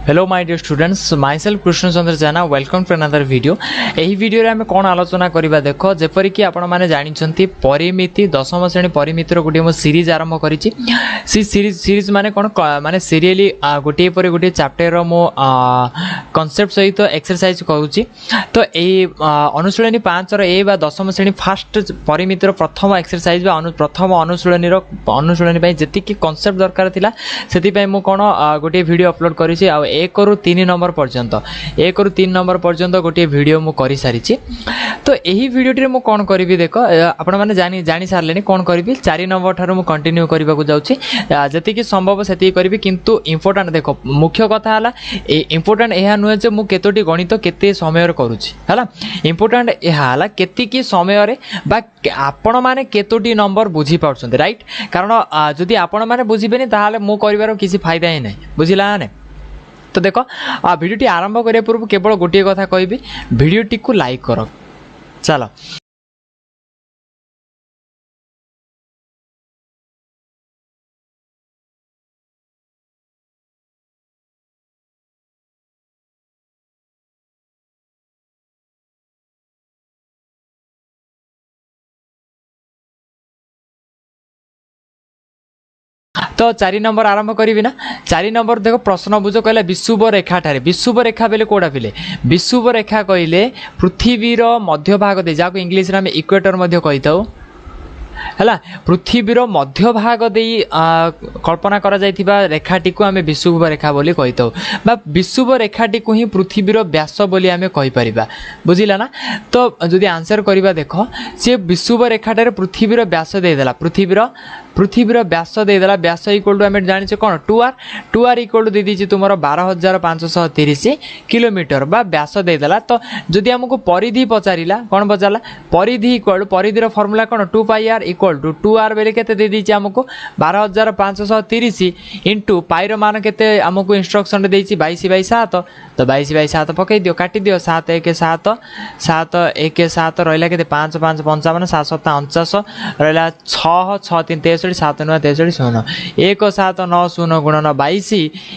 Hello my dear students, my self Krishnachandra Jena welcome to another video. यही video आम कौन आलोचना करवा देख जेपरिक आपण मैंने जानते परिमिति दशम श्रेणी परिमितिर गोटे मो सीरीज आरंभ करी सीरीज माने कौन माने सीरियली गोटे पर गोटे चैप्टर मो कॉन्सेप्ट सहित एक्सरसाइज करूची। तो यही अनुशीलनी 5 ए दशम श्रेणी फास्ट परिमितिर प्रथम एक्सरसाइज प्रथम अनुशीलनी जी कॉन्सेप्ट दरकार थिला से मु कौन गोटे वीडियो अपलोड करी 1 ରୁ 3 नंबर पर्यंत 1 ରୁ 3 नंबर पर्यंत गोटे वीडियो मु करी सारी। तो यही वीडियो मु कौन करी देख आपण मैंने जानी सारे कौन करी 4 नंबर ठार मु कंटिन्यू करने को जाऊँगी जी संभव से करी। किंतु इंपोर्टेंट देख मुख्य कथा है इंपोर्टेंट यह नुहे जो मुझे केतोटी गणित केते समय करुँची है इंपोर्टेंट यह केतिकी समय आपण मैंने केतोटी नंबर बुझी पार्छन्ते राइट। कारण जदि आपण मैंने बुझीबेनी ताहाले मु करिवार किसी फायदा ही नहीं बुझिला ना। तो देख भिडियोटी आरंभ करने पूर्व केवल गोटे कथा कहबी भिडियोटी को लाइक कर चलो। तो 4 नंबर आरंभ करी ना 4 नंबर देख प्रश्न बुझ कहला विषुव रेखा ठारे विषुव रेखा बेले कोड़ा पिले विषुव रेखा कहले पृथ्वीर मध्य भाग दे जाको इंग्लिश रे हम इक्वेटर मध्य कहिताऊ है पृथ्वीर मध्य भाग दे कल्पना करा जाइथिबा रेखाटी को आम विषुव रेखा बोली कहिताऊ बा विषुव रेखाटी को ही पृथ्वीर व्यास बोली आम कहि परिबा बुझिला ना। तो जदि आंसर करबा देख से विषुव रेखाटारे पृथ्वीर व्यास देदेला पृथ्वीर व्यास देदेला व्यास इक्वल टू आम जानिछे कोन 2r इक्वल टू दे दीची तुमर 12,530 किलोमीटर बा व्यास देदेला। तो जदि हमको परिधि पचारिला कोन पचारला परिधि इक्वल परिधिर फॉर्मूला कोन 2πr इक्वल टू 2r बेले केते दे दीची हमको 12,530 इंटू पाइर मान केते हमको इंस्ट्रक्शन देइची 22/7। तो 22/7 पकई दियो काटी दियो 7 1 7 7 1 7 रहला केते 5 5 55 7 7 49 रहला 6 6 3 63 7 9 63 0 1 7 9 0 गुणन 22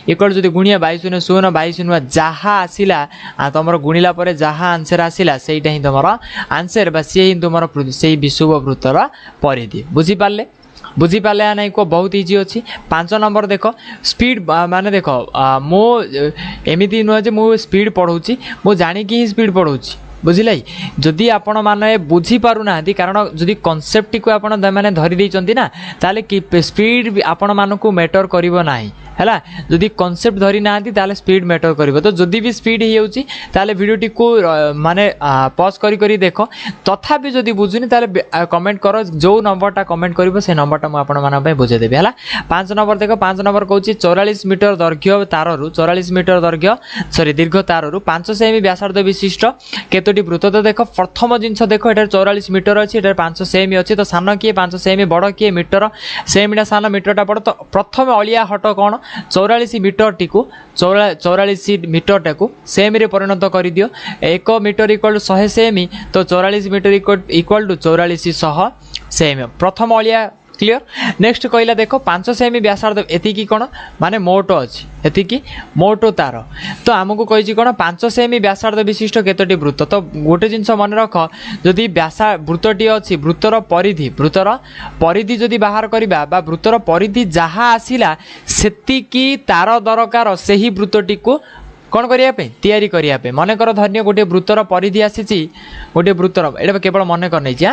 इक्वल जदि गुणिया 22 0 0 22 9 जहा आसिला तमर गुणिला परे जहा आंसर आसिला सेटा ही तमर आंसर बा से ही तुमर सेही विषुव वृत्तर परिधि बुझी पाले नहीं को बहुत इजी अच्छी। 5 नंबर देख स्पीड माने देख मो एमती नुह जे मु स्पीड पढ़ाऊँगी मु जानिकी ही स्पीड पढ़ाऊँगी बुझिला। जदि आपण माने बुझी पारु ना कारण जदि कॉन्सेप्ट को आपण माने धरि दैचंती ना ताले कि स्पीड आपण मानकु मैटर करिवो नाही हैला। जदि कॉन्सेप्ट धरि नांती ताले स्पीड मैटर करिवो। तो जदि भी स्पीड ही होउची ताले वीडियोटी को माने पॉज करी करी देखो तथापि जदि बुझुनी ताले कमेंट करो जो नंबरटा कमेंट करिवो से नंबरटा मु आपण माने बुझे देबे हैला। 5 नंबर देखो 5 नंबर कहूची 44 मीटर दैर्घ्य ताररु 44 मीटर दैर्घ्य सॉरी दीर्घ ताररु 5 सेमी व्यासार्ध विशिष्ट केतोटी वृत्त। तो देखो प्रथम जिनस देखो एटार 44 मीटर अच्छी 5 सेमी अच्छी। तो सान किए 5 सेमी बड़ किए मीटर सेमीटा सान मीटरटा बड़। तो प्रथम अलिया हट कौन 44 मीटर टी 44 मीटर टाक सेमी रे परिणत कर दियो 1 मीटर इक्वल 100 सेमी। तो 44 मीटर इक्वल टू 4400 सेमी प्रथम अलिया क्लियर। नेक्स्ट कहला देखो 5 सेमी व्यासार्ध एतिकी कोन माने मोटो अछि एतिकी मोटो तार। तो आमको कहिछि कोन 5 सेमी व्यासार्ध विशिष्ट केतोटी वृत्त। तो गोटे जिंस मन रख जदि व्यासा वृत्तटी अछि वृत्तर परिधि जदि बाहर करिबा बा वृत्तर परिधि जहा आसिला सेतिकी तार दरकार सेही वृत्तटी को कौन करने तैयारी करने मन कर धन्य गोटे वृत्तर परिधि आसी गोटे वृत्तर एटा केवल मन कर नहीं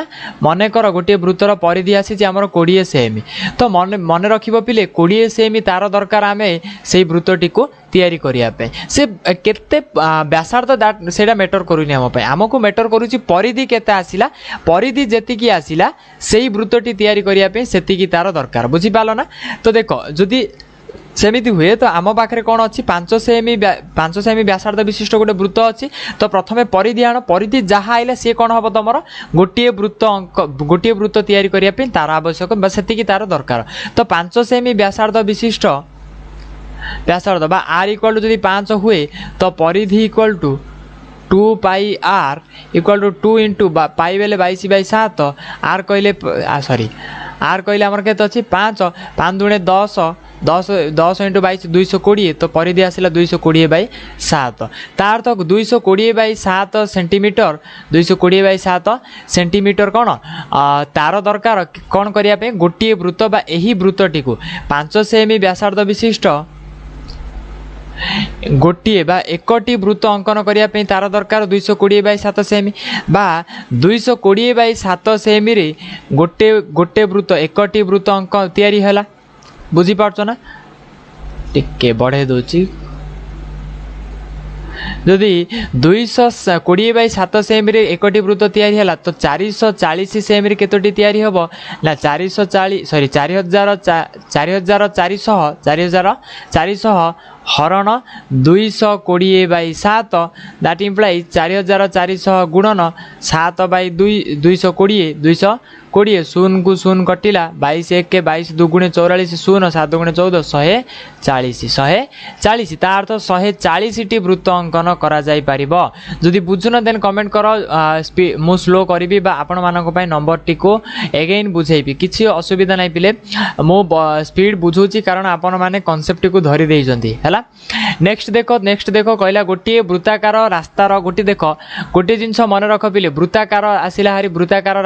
मन कर गोटे वृत्तर परिधि आसी आमर 20 सेमी। तो मन रखिबो पिले 20 सेमी तार दरकार आमे से वृत्तटी को तैयारी करने से केते व्यासार्ध सेटा मैटर करूनी आमको मैटर करूची परिधि केते आसिला परिधि जेतिकी आसिला सेही वृत्तटी तैयारी करने सेतिकी तार दरकार बुझी पालो ना। तो देखो जदि सेमिति हुए तो आम पाखे कौन अच्छी 5 सेमी व्यासार्ध विशिष्ट गोटे वृत्त अच्छी। तो प्रथमे परिधि आण परिधि जहाँ आइला सी कौन हम तुम गोटे वृत्त तैयारी करने तार आवश्यक से तार दरकार। तो 5 सेमी व्यासार्ध विशिष्ट व्यासार्ध बा आर इक्वल टू जब 5 हुए तो परिधि equal to 2πr equal to 2 into pi बेले 22/7 आर कहले सॉरी आर कहले आमर केते अछि 5 5 दुणे 10 10 10 इंटू 22 220 तो परिधि आसला 220/7 तार तो 220/7 सेंटीमीटर 220/7 सेंटीमीटर कौन तार दरकार कौन करने गोटे वृत्त बा एही वृत्तटी को 5 सेमी व्यासार्ध विशिष्ट गोटे बा एकटी वृत्त अंकन करने तार दरकार 220/7 सेमी बा 220/7 सेमी रे गोटे गोटे वृत्त एकटी वृत्त अंक तैयारी है बुझीपार ना टिके बढ़े दूची जदि 220/7 सेमी रे एकटी वृत्त तैयारी है तो 440 सेमी रे केतोटी तैयारी हबो ना 440 सॉरी 4400 हरण 220/7 दैट इम्प्लाइज 4400 गुणन 7/2 220 शून को शून कटिला 22 1 के 22 2 44 शून 7 2 14 140 ता अर्थ 140 टी वृत्त अंकन करा जाई परिबो जदि बुझुन देन कमेंट करो मु स्लो करिवि बा आपण मानको पय नंबर टी को अगेन बुझेइबि किछि असुविधा नै पिले मु स्पीड बुझुची कारण आपण माने कांसेप्ट को धरि देइ जंती हला नेक्स्ट देखो कहला गोटे वृत्ताकार रास्ता रो गोटे जिंस मन रख पिले वृत्ताकार आसिला हारी वृत्ताकार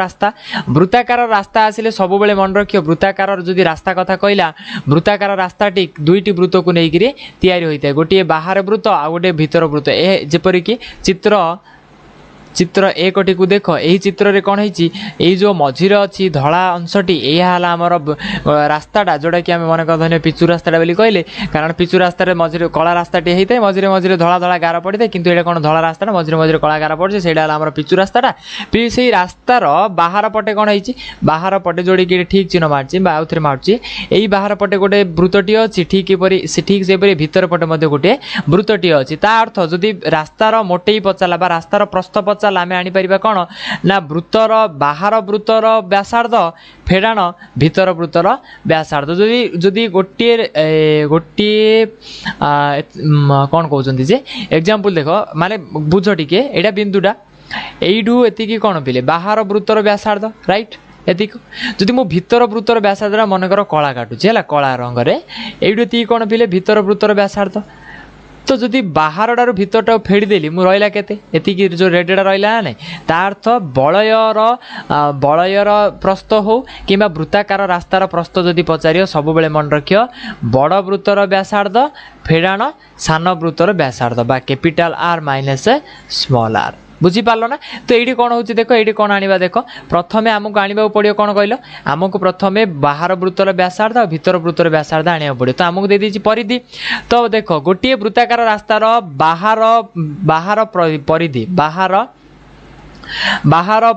रास्ता आसिले सब बेले मन रखियो वृत्ताकार जदि रास्ता कथा कहला वृत्ताकार रास्ता टी दुईटी वृत्त को नेइकिरी तैयारी होइता गोटे बाहर वृत्त आ गोटे भीतर वृत्त ए जेपरि कि चित्र एकटी को देख यही चित्र रे कौन है जो मझीरे अच्छी धला अंशटी यह आमर रास्ताटा जोटा कि आम मन कर पिचु रास्ताटा बोली कहले कारण पिचु रास्तार मझे कला रास्ताटी होता है मझे मझे धला धला गार पड़े था किंतु ये कौन धला रास्ता मझे मझे कला गार पड़े से आम पिचु रास्ताटा से रास्तार बाहर पटे कौन है बाहर पटे जोड़ी ठीक चिन्ह मार्ची आउ थे मार्ची यही बाहर पटे गोटे वृत्तटी अच्छी ठीक से भीतर पटे गोटे वृत्तटी अच्छी ता अर्थ जदि रास्तार मोटेई पचाला रास्तार प्रस्थ पचाला आम आनीपर कौन ना वृत्तर बाहर वृत्तर व्यासार्ध फेड़ाण भीतर वृत्तर व्यासार्ध जदि गोटे गोटे कौन कहते जे एग्जांपल देख माने बुझ टिके एटा बिंदुटा एइठू एतिकी कौन पिले बाहर वृत्तर व्यासार्ध राइट एतिक जदि मु भीतर वृत्तर व्यासार्ध मनकर कला काटुची है कला रंग एइठू एतिकी कौन पिले भीतर वृत्तर व्यासार्ध तो जदि बाहरटार भीतरटा फेड़देली मु रहा के जो रेडा रहा ना तार्थ बलयर प्रस्थ हो कि वृत्ताकार रास्तार प्रस्थ जदि पचार सब बेले मन रखियो बड़ वृत्तर व्यासार्ध फेड़ाण सान वृत्तर व्यासार्ध बा capital R minus small R बुझीपार ना तो ये कौन हो देख ये कौन आने देख प्रथमे आमको आने पड़ो कौन कहल आमको प्रथमे बाहर वृत्तर व्यासार्ध और भीतर वृत्तर व्यासार्ध आने पड़ो तो आमको दे दी परिधि तो देख गोटे वृत्ताकार रास्तार बाहर परिधि बाहर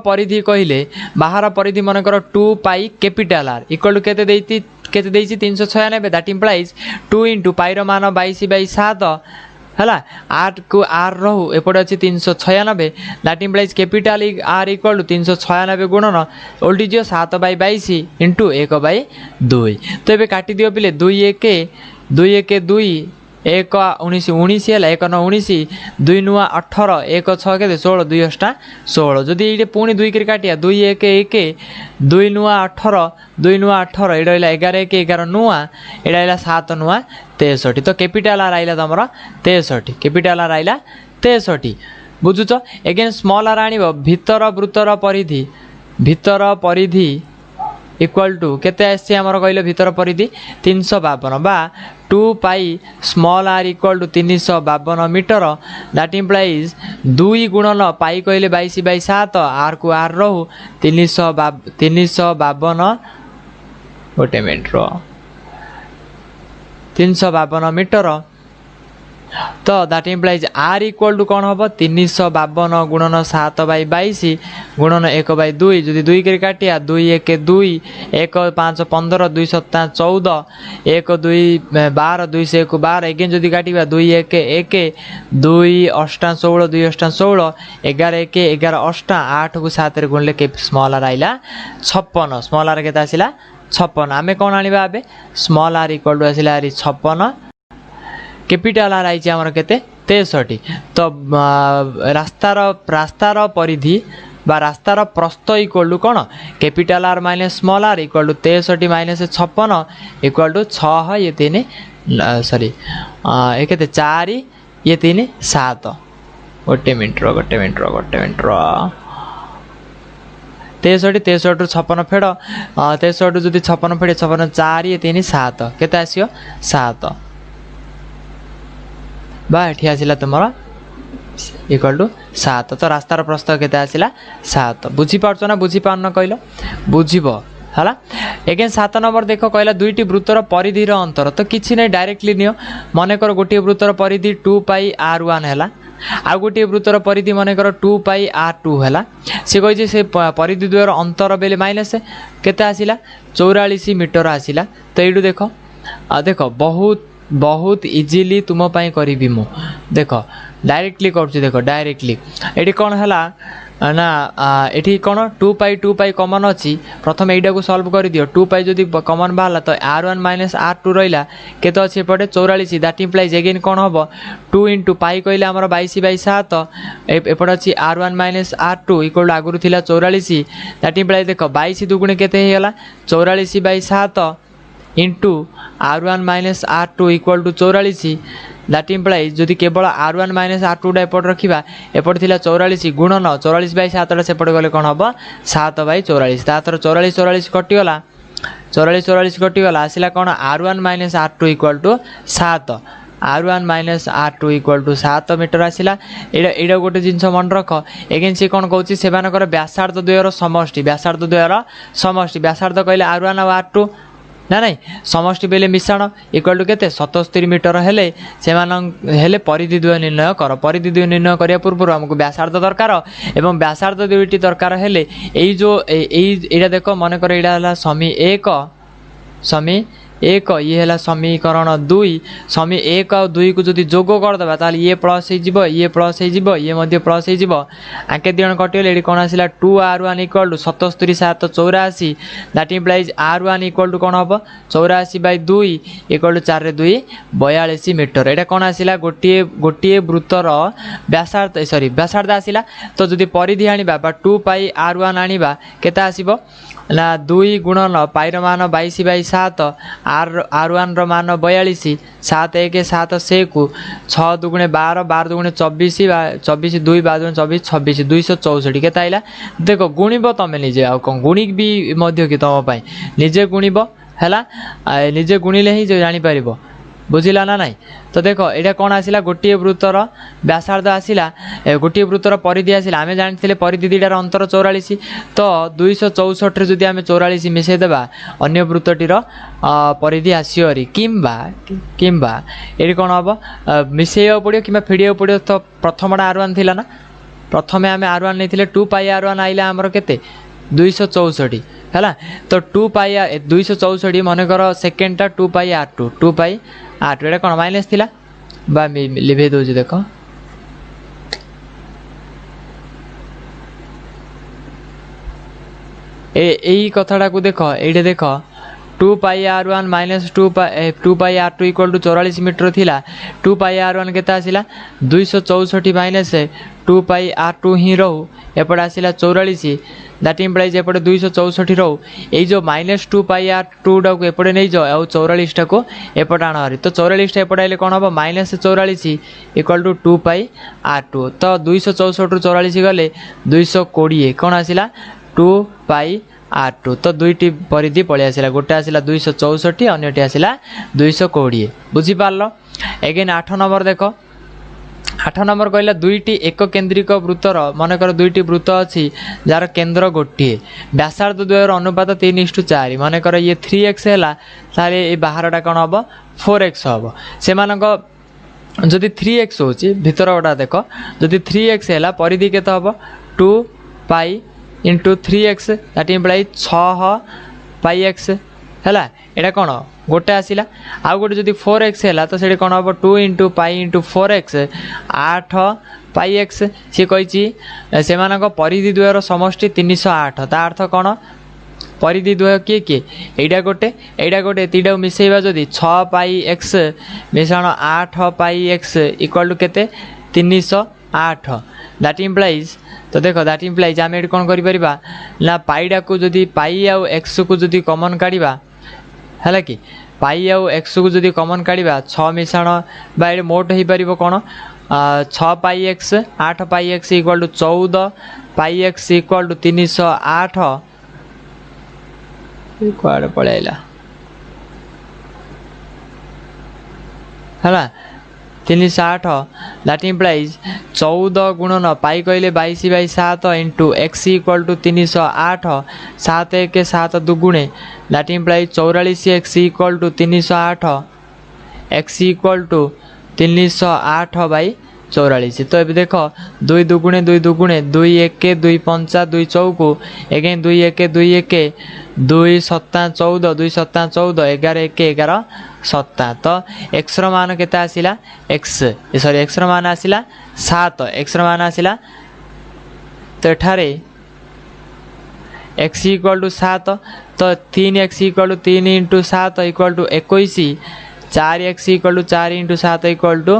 परिधि कहले बाहर परिधि मनकर 2 पाई कैपिटल आर इक्वल टू केते देइछि 396 दैट इम्प्लाइज 2 इंटू पाई रो मान 22/7 है आर को आर रहू एपटे अच्छी 396 that implies capital R equal to 396 गुणन ओल्टी जो 7/22 इंटू 1/2 तो ये काटी दियो पिले 2 1 2 1 2 1 19 19 है 1 9 19 2 नुआ 18 1 6 के 16 2 8 16 जदि ये पुणी 2 कर काटिया 2 1 1 2 नुआ 18 2 नुआ 18 ये रहा 11 1 11 नुआ ये रहा 7 नुआ 63 तो कैपिटल आर आइला तुम 63 कैपिटल आर आइला 63 बुझुच एगेन स्मॉल आर आनी भीतर वृत्तर परिधि इक्वल टू केते आसी आमर कहले भीतर परिधि 352 बा 2 pi small are equal to 352 metre that implies 2 गुणन पाई कहले 22/7 आर को आर रहू 352 गोटे मिनट 352 मीटर तो that implies r equal to कौन हम 352 गुणन 7/22 गुणन 1/2 जदि 2 कर काटिया 2 1 2 1 5 15 2 7 14 1 2 12 2 से 1 12 एगेन जदि काटिया 2 1 1 2 8 16 2 8 16 11 1 11 8 8 को 7 रे गुणले के स्मॉल आर आइला 56 स्मॉल आर केते आसिला 56 आमे कौन आनिबा आबे स्मॉल आर इक्वल टू आसिला 56 कैपिटल आर आई आमर केते 63 तो रास्तार बा रास्तार प्रस्थ इक्वल टू कौन capital R minus small are equal to 63 minus 56 equal to 6 ये 3 सॉरी ये केते 4 ये 3 7 गोटे मिनट 63 63 56 फेड़ 63 जदि 56 फेड़ 56 4 ये 3 7 केते आसियो 7 बा एठी आसिला तुमरा इक्वल टू 7 तो रास्तार प्रस्थ केते आसिला 7 बुझी पारछो ना बुझी पारन कहलो बुझिबो हला एगेन 7 नंबर देखो कहला दुईटी वृत्तर परिधिर अंतर तो किछि नै डायरेक्टली नियो मने कर गोटे वृत्तर परिधि 2 पाई r1 हैला आ गोटे वृत्तर परिधि मन कर 2 पाई r2 हैला से कहि से परिधि द्वयर अंतर बेले माइनस केते आसिला 44 मीटर आसिला तो एडू देखो देखो बहुत बहुत इजीली तुम पाई करिवि मु देखो डायरेक्टली करछु देखो डायरेक्टली एठी कोन हला ना एठी कोन 2 पाई कॉमन अछि प्रथम एइडा को सॉल्व कर दियो 2 पाई जदी कॉमन बाला तो r1 माइनस r2 रहिला केते अछि पटे 44 दैट इंप्लाइज अगेन कोन हबो 2 * पाई कहले हमर 22/7 एपट अछि r1 माइनस r2 इक्वल आगुरु थिला 44 दैट इंप्लाइज देखो 22 दुगुणे केते हेला 44/7 into r1 minus r2 equal to 44 that implies जदि केवल r1 माइनस r2 एपट रखिबा एपट थिला 44 गुणन 44/7 सेपट गले कोन हबो 7/44 तातर 44 कटि गला 44 कटि गला आसिला कोन r1 minus r2 equal to 7 r1 minus r2 equal to 7 metre आसिला एडा गोटे जिंस मन रख एगेन से कोन कहउची सेमानकर व्यासार्ध द्वयर समष्टि व्यासार्ध कहले r1 और r2 ना नहीं समष्टि बेले मिश्रण इक्वल टू केते 77 मीटर हेले सेमान हेले परिधि द्वय निर्णय कर परिधि द्वय निर्णय करिया पूर्व हमको व्यासार्ध दरकार एवं व्यासार्ध दुईटी दरकार हेले एई जो एइडा देखो मन कर एइडा हला समी 1 ये हला समीकरण 2 समी 1 और 2 को जदि जोग कर दबा ताले ये प्लस हे जिवो ये मध्य प्लस हे जिवो आके दियन कटियल एडी कोन आसिला 2r1 equal to 77 7 84 that implies r1 equal to कोन हबो 84/2 इक्वल टू 4 रे 2 42 मीटर एटा कोन आसिला गोटिए वृत्तर व्यासार्ध आसिला तो जदि परिधि आनिबा बा 2 पाई r1 आनिबा केता आसीबो ना 2 गुणन पाई रो मान 22/7 r1 रो मान 42 7 1 7 से को 6 दुगुणे 12 12 दुगुणे 24 24 2 12 24 26 264 केता आइला देखो गुणिबो तमे निजे आ कोन गुणिक भी मध्य कि तम पई निजे गुणिबो हैला निजे गुणिले ही जानि परिबो बुझिला ना नहीं तो देखो एटा कोन आसिला गोटिए वृत्तर व्यासार्ध आसिला गोटिए वृत्तर परिधि आसिला आमे जानिथिले परिधि दिडार अंतर 44 तो 264 रे जदि आमे 44 मिसै देबा अन्य वृत्तटीर परिधि आसियोरी किंबा एडी कोन हबो मिसैयो पडियो किंबा फेडियो पडियो तो प्रथमडा r1 थिला ना प्रथमे आमे r1 नेथिले 2 पाई r1 आइला हमर केते 264 हैला तो 2 पाई 264 मन कर सेकेंड टा 2 पाई r2 एटा कोन माइनस थिला बा लिभे दो जे देखो एई कथाडा को देखो एडे देखो 2 pi r1 minus 2 pi r2 equal to 44 metre थिला 2 pi r1 केता आसिला 264 minus 2 pi r2 ही रहू एपट आसिला 44 दैट इंप्लाइज एपटे 264 रहू ए जो माइनस 2 पाई r2 डा को एपटे नै जो आ 44 टा को एपट आना हरी तो 44 टा एपटे आइले कोन हबो minus 44 equal to 2 pi r2 तो 264 रु 44 गले 220 कोन आसिला 2 पाई r2 तो दुईटी परिधि पळे आसिला गोटे आसिला 264 अन्यटी आसिला 220 बुझी पारलो एगेन 8 नंबर देखो 8 नंबर कहला दुईटी एक केंद्रिक वृत्तर मनकर दुईटी वृत्त अछि जार केंद्र गोटिए व्यासार्ध द्वयर अनुपात 3:4 मनकर ये 3x हैला तारे ए बाहरटा कोन हबो 4x हबो सेमानक जदि 3x होची भीतर ओडा देखो जदि 3x हैला परिधि केते हबो 2 pi into 3x that implies 6 pi x हैला एटा कोन गोटे आसिला आ गोटे जदि 4x हैला तो सेडी कोन हबो 2 इंटू पाई इंटू 4x 8 पाई x से कहिची सेमानक परिधि द्वयर समष्टि 308 ता अर्थ कोन परिधि द्वय के एडा गोटे तीडा मिसेइबा जदि 6 पाई x मिश्रण 8 पाई x इक्वल टू केते 308 दैट इंप्लाइज तो देख दैट इम्प्लाइज आम ये कौन करा ना पाईटा को जदि पाई आउ एक्स को जदि कमन काढ़ा है कि पाई आउ एक्स को जदि कमन काढ़ा 6 मिशाण ये मोट हो पार कौन 6 pi X 8 pi X equal to 14 pi X equal to 308 कुआड़े पलैला है 308 दैट इम्प्लाइज 14 गुणन पाई कहले 22/7 इंटू एक्स इक्वाल टू 308 7 1 7 दुगुणे that implies 44 X equal to 308 X equal to 308/44। तो ये देख 2 दुगुणे 2 दुगुणे 2 1 2 5 2 चौकु एगेन 2 1 2 1 2 7 14 2 7 14 11 1 11 7 तो एक्स मान केते आसिला एक्स सॉरी एक्स मान आसिला 7 एक्स मान आसिला तो एठारे एक्स इक्वल टू 7 तो 3 x equal to 3 into 7 equal to 21 4 x equal to 4 into 7 equal to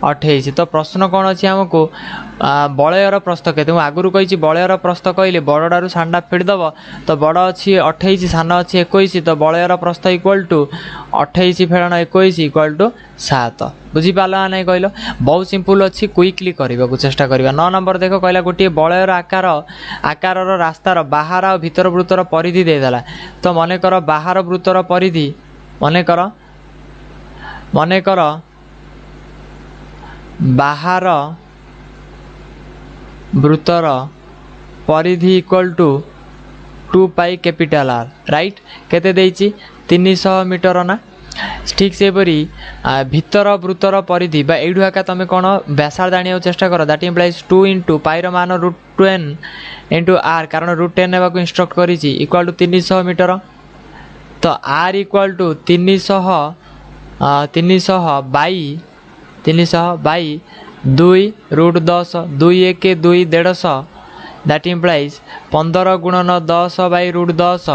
28। तो प्रश्न कौन अच्छी आमको बलयर प्रस्थ के आगुरी कही बलयर प्रस्थ कहले बड़ारू साना फेड़देव तो बड़ अच्छी 28 सान अच्छी 21 तो बलयर प्रस्थ इक्वल टू 28 फेड़न 21 इक्वल टू 7 बुझीपार ना नहीं कहल बहुत सिंपल अच्छी क्विकली करने को चेष्टा करवा। 9 नंबर देख कहला गोटे बलयर आकार रास्तार बाहर आ भीतर वृत्तर परिधि देदेला तो मनकर बाहर वृत्तर परिधि मनकर बाहर वृत्तर परिधि equal to 2 pi capital R right केते देइची 300 मीटर ना ठीक से परी भीतर वृत्तर परिधि बा एडु आका तमे कोन व्यासार्ध आनिया चेष्टा करो दैट इम्प्लाइज 2 इंटू पाई रो मान √10 इंटू आर कारण √10 नेबा को इंस्ट्रक्ट करिची इक्वल टू 300 मीटर तो r equal to 300 by 2 √10 2 1 2 150 that implies 15 गुणन 10 बाई √10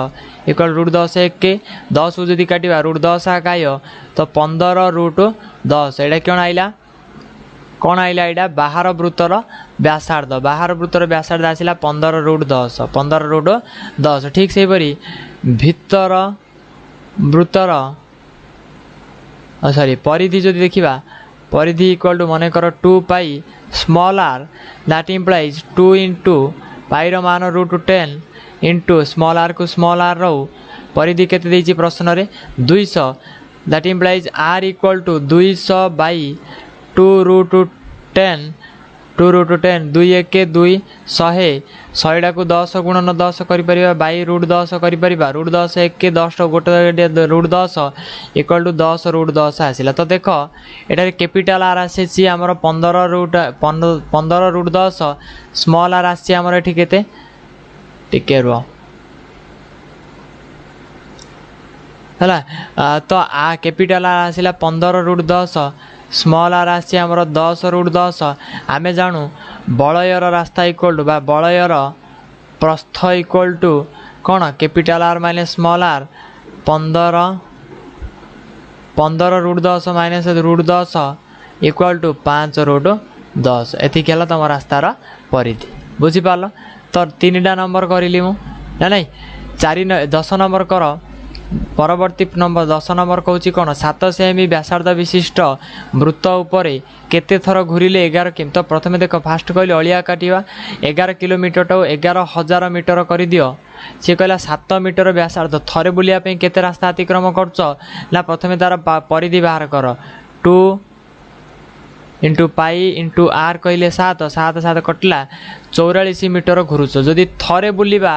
इक्वल √10 1 10 को जदि काटा √10 आकाय तो 15 √10 एटा कौन आइला एटा बाहर वृत्तर व्यासार्ध आसिला 15 √10 ठीक से परी भीतर वृत्तर सॉरी परिधि जदि देखिबा परिधि इक्वल टू मन कर 2 pi small r that implies 2 into pi मान √10 इंटू स्मॉल आर को स्मॉल आर रो परिधि केते देइची प्रश्न रे 200 that implies r equal to 200 by 2 √10 2 2 1 2 100 को 10 गुणन 10 करि परिबा बाई √10 करि परिबा √10 1 10 गोटे √10 इक्वल टू 10 √10 आसिला तो देख एटारे कैपिटल आर आसी हमर 15 √10 स्मॉल आर आसी हमर एठी केते टिके रो हला तो आ कैपिटल आर आसिला 15 √10 स्मॉल आर आसी हमर 10 √10 आमे जानू बलयर रास्ता इक्वल टू बा बलयर प्रस्थ इक्वल टू कौन capital R minus small r 15 √10 minus √10 equal to 5 √10 एति केला तम रास्तार परिधि बुझीपाल तो 3टा नंबर करली मु ना नहीं 10 नंबर कर परवर्ती नंबर 10 नंबर कहूँ कौन 7 सेमी व्यासार्ध विशिष्ट वृत्त उपरे केते थर घूरिले 11 किम तो प्रथम देख फास्ट कहली अलिया काटिवा 11 किलोमीटर टाऊ 11,000 मीटर कर दियो सी कहला 7 मीटर व्यासार्ध थरे बुलिया पे केते रास्ता अतिक्रम करछ ना प्रथम तार परिधि बाहर कर 2 इंटू पाई इंटू आर कहले 7 7 कटला 44 मीटर घुरुछ जदि थरे बुलिबा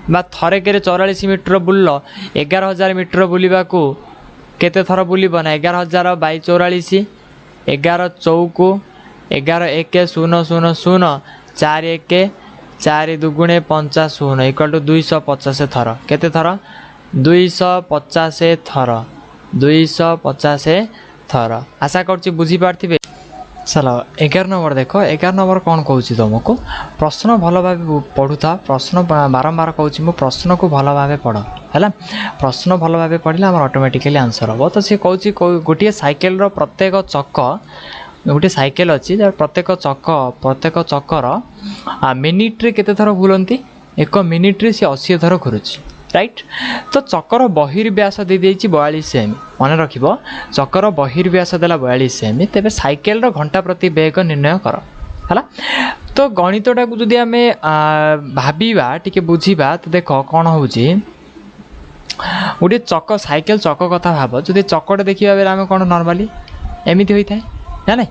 बा थरे के 44 मीटर बुल्ल 11,000 मीटर बुलिबा को केते थर बुलिब ना 11,000 बाई 44 11 चौकु 11 1 0 0 0 4 1 4 दुगुणे 50 इक्वल टू 250 थर केते थर 250 थर आशा करछि बुझी पार्थिबे। चलो 11 नंबर देख 11 नंबर कौन कहूँ तुमको प्रश्न भल भाव पढ़ु था प्रश्न बारंबार कहूँ प्रश्न को भल भाव पढ़ है प्रश्न भल भाव पढ़ले आम ऑटोमेटिकली आंसर हम तो सी कहूँ गोटे साइकेल प्रत्येक चक गोटे साइकेल अच्छी प्रत्येक चकर मिनिट्रे केते थर बुलती 1 मिनिट्रे सी 80 थर घुरुची राइट। तो चकर बहिर्व्यास दे देछि 42 सेमी मन रख चकर बहिर्व्यास देला 42 सेमी तेबे साइकेल रो घंटा प्रति वेग निर्णय कर है। तो गणितटा को जदि आम भाबा टिके बुझीबा तो देख कौन हो गोटे चक साइकेल चक कथा भाव जदि चकटे देखा बेले आम कौन नर्माली एमती होता है ना नहीं।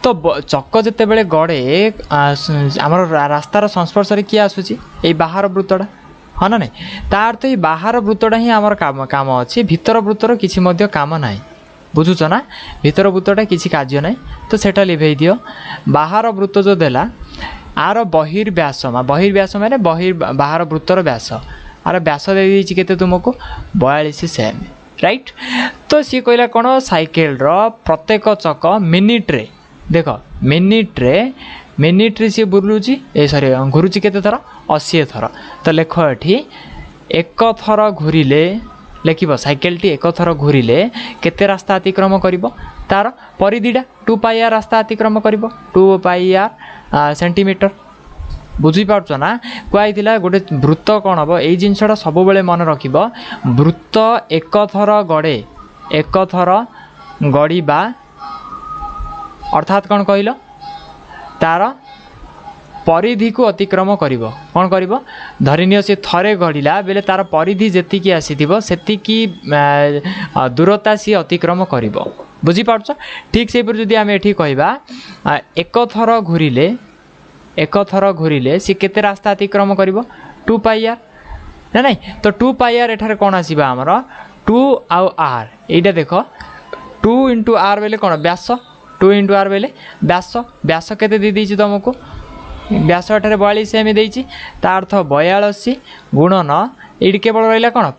तो चक जिते बड़े गड़े आम रास्तार संस्पर्श किए आसूँ ये बाहर वृत्तटा हाँ ना नहीं तार तो ये बाहर वृत्तटा ही आमर काम अच्छी भीतर वृत्तर किसी काम ना बुझुच ना भीतर वृत्तटा किसी कार्य ना तो सेटा लिभे दियो। बाहर वृत्त जो देला आर बहिर्व्यास माने बाहर वृत्तर व्यास आर व्यास दे देछि केते तुमको 42 सेमी राइट। तो सी कहला कौन साइकेल रो प्रत्येक चक मिनिट्रे देख मिनिट्रे सी बुलुची सॉरी घुरुची केते थर 80 थर। तो लेख एठी 1 थर घूरिले लिखब साइकेल टी 1 थर घूरिले केते रास्ता अतिक्रम करिवो तार परिधिटा 2 पाई आर रास्ता अतिक्रम करिवो 2 पाई आर सेंटीमीटर बुझीपार ना कहुला गोटे वृत्त कौन हम ये जिनसा सब बेले मन रख वृत्त 1 थर गड़े 1 थर गड़वा अर्थात कौन कहल तार परिधि को अतिक्रम करिवो कौन करिवो धरिनियो से थरे गड़िला बेले तार परिधि जेतिकी आसीथिबो सेतिकी दूरता सी अतिक्रम करिवो बुझीपार। ठीक से जदि आम एठी कहबा 1 थर घूरिले 1 थर घूरिले सी केते रास्ता अतिक्रम करिवो 2 पाई आर ना नहीं। तो 2 पाई आर एठारे कौन आसीबा हमर 2 आउ आर एटा देख 2 इंटू आर बेले कौन व्यास 2 इंटू आर बेले व्यास केते दे देछि तुमको व्यास एठारे 42 सेमी देछि ता अर्थ 42 गुणन एटी केवल रहिला कौन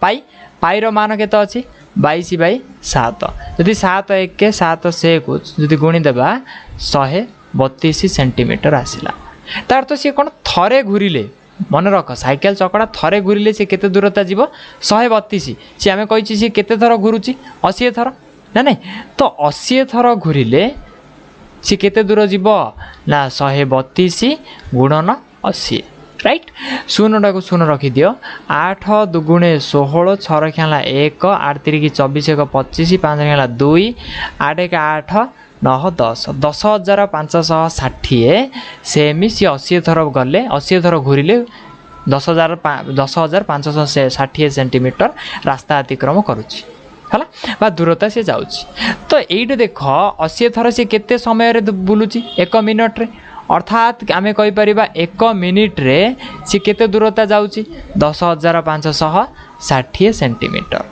पाई रो मान केते अछि 22/7 जदि 7 1 7 से को जदि गुणी देबा 132 सेंटीमीटर आसिला तार। तो सी कौन थरे घूरिले मन रख साइकेल चकड़ा थरे घूरिले सी केते दूरता जीव 132 सी आम कही सी केते थर घूरुची 80 थर ना नहीं। तो 80 थर घूरिले सी केते दूर जीव ना 132 गुणन 80 राइट। शून्यटा को शून्य रखी दियो 8 दुगुणे 16 6 रखा 1 8 3 24 1 25 5 रखा 2 8 1 8 9 10 10,560 सेमी सी 80 थर गले 80 थर घूरिले 10,560 सेंटीमीटर रास्ता अतिक्रम करुच्ची है बा दूरता सी जाऊँगी। तो ये देख 80 थर सी केते समय रे बुलुची 1 मिनिट रे अर्थात आम कहीपर 1 मिनिट रे सी केते दूरता जाऊँगी 10,560 सेंटीमीटर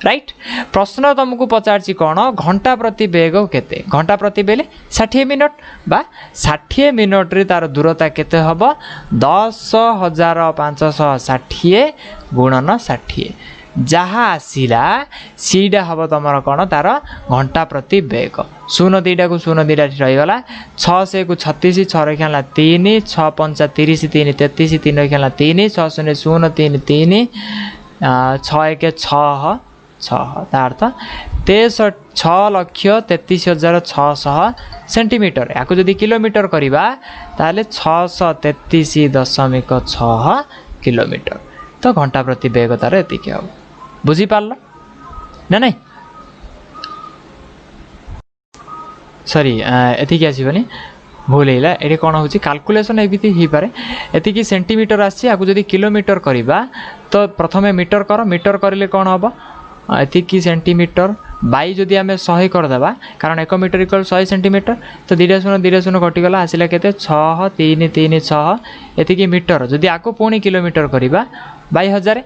राइट। प्रश्न तुमको पचार कौन घंटा प्रति वेग केते घंटा प्रति बेले 60 मिनट बा 60 मिनट रे तार दूरता केते हम 10,560 गुणन 60 जहाँ आसला सीटा हम तुम कौन तार घंटा प्रति वेग 0 2 को 0 2 रहीगला 6 से को 36 6 रखा 3 6 5 30 3 33 3 रखा 3 6 0 0 3 3 6 1 6 तार्थ 6,33,600 सेंटीमीटर या जदि किलोमीटर करवा ताले 633.6 किलोमीटर। तो घंटा प्रति वेग तार एतिक हम बुझीपार ना नहीं सॉरी एतिक आसबनी भूल है ये कौन हो कैलकुलेशन एमती हो पारे एतिक सेंटीमीटर आदि किलोमीटर करवा तो प्रथमे मीटर कर मीटर करें कौन हम एतिक सेंटीमीटर बाई जदि आम 100 करदे कारण 1 मीटर इक्वल 100 सेंटीमीटर तो 2 0 कटिगला आसला के 6 3 3 6 एतिक मीटर जदि आपको पुणी किलोमीटर करवा बाई 1000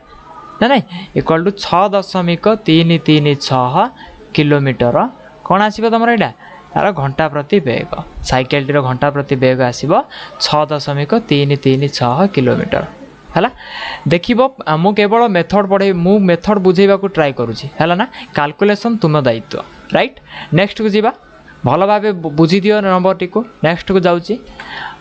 ना नहीं इक्वल टू 6.336 किलोमीटर कौन आसब तुम यहाँ तार घंटा प्रति वेग साइकेल टी घंटा प्रति वेग आसब 6.336 किलोमीटर है देखो मु केवल मेथड पढ़े मु मेथड बुझेबा को ट्राई करुँची है ना कैलकुलेशन तुम दायित्व राइट। नेक्स्ट को जीवा भल भाव बुझी दियो नंबर टी को नेक्स्ट को जाऊँगी